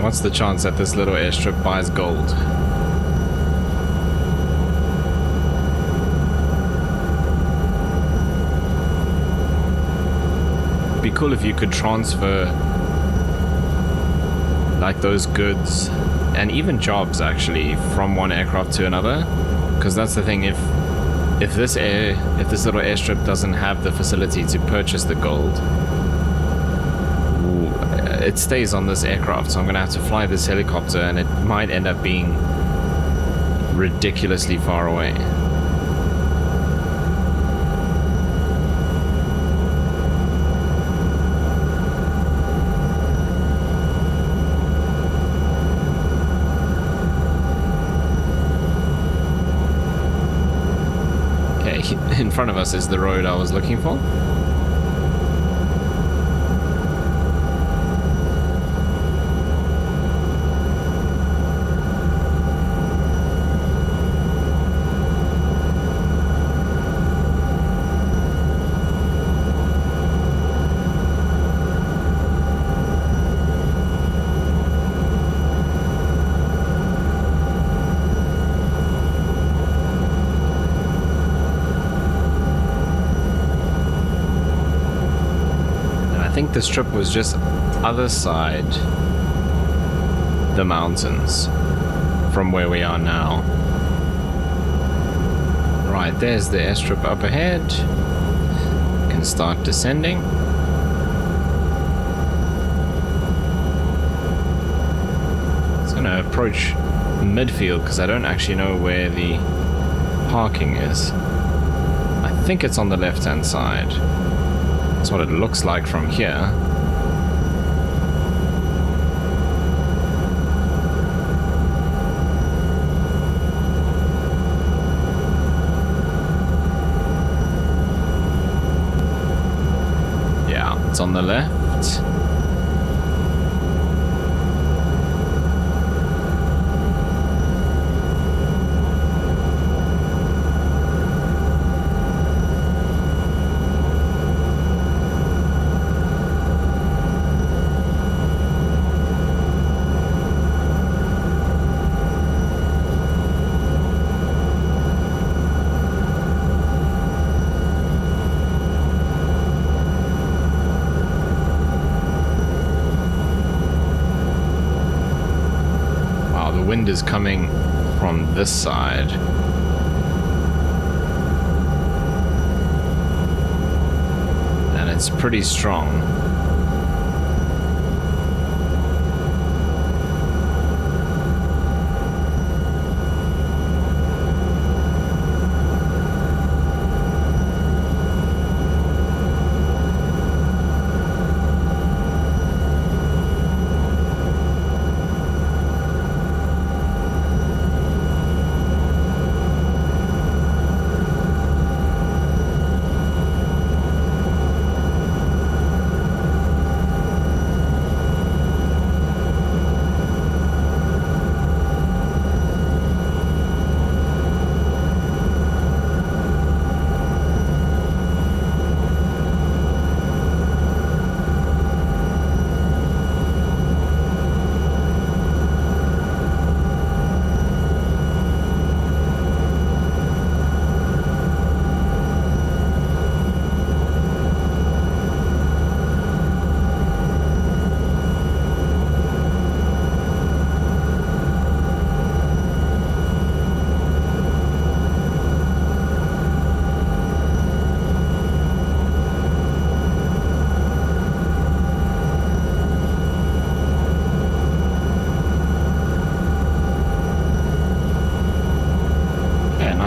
What's the chance that this little airstrip buys gold? It'd be cool if you could transfer like those goods and even jobs actually from one aircraft to another, because that's the thing. If this little airstrip doesn't have the facility to purchase the gold, it stays on this aircraft, so I'm gonna have to fly this helicopter, and it might end up being ridiculously far away. Okay, in front of us is the road I was looking for. I think this trip was just other side the mountains from where we are now. Right, there's the airstrip up ahead. Can start descending. It's gonna approach midfield because I don't actually know where the parking is. I think it's on the left-hand side. That's what it looks like from here. Yeah, it's on the left. Wind is coming from this side. And it's pretty strong.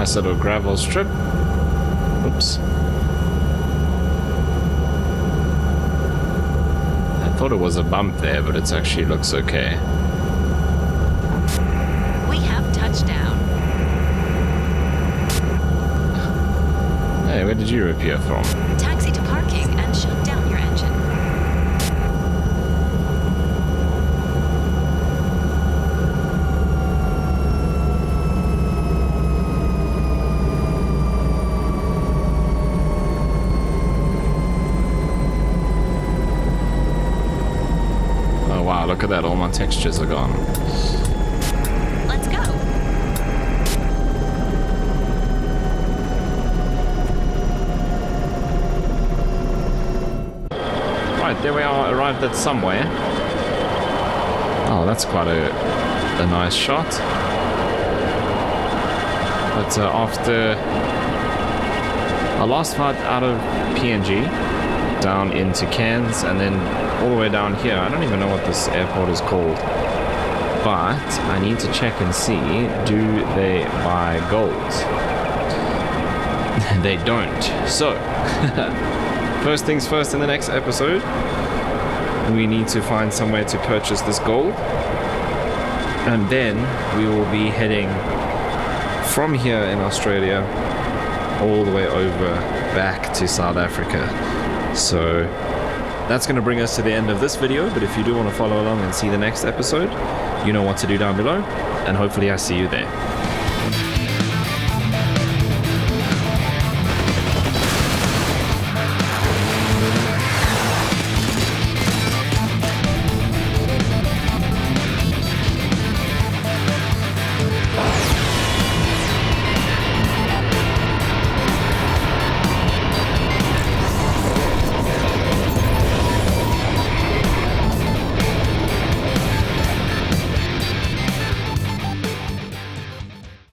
Nice little gravel strip. Oops. I thought it was a bump there, but it actually looks okay. We have touchdown. Hey, where did you appear from? Taxi to parking and shut down your engine. look at that, all my textures are gone. Let's go. Right, there we are, arrived at somewhere. Oh, that's quite a nice shot. But after our last flight out of PNG, down into Cairns, and then all the way down here, I don't even know what this airport is called. But I need to check and see, do they buy gold? They don't. So, first things first, in the next episode, we need to find somewhere to purchase this gold. And then we will be heading from here in Australia all the way over back to South Africa. So that's going to bring us to the end of this video, but if you do want to follow along and see the next episode, you know what to do down below, and hopefully I see you there.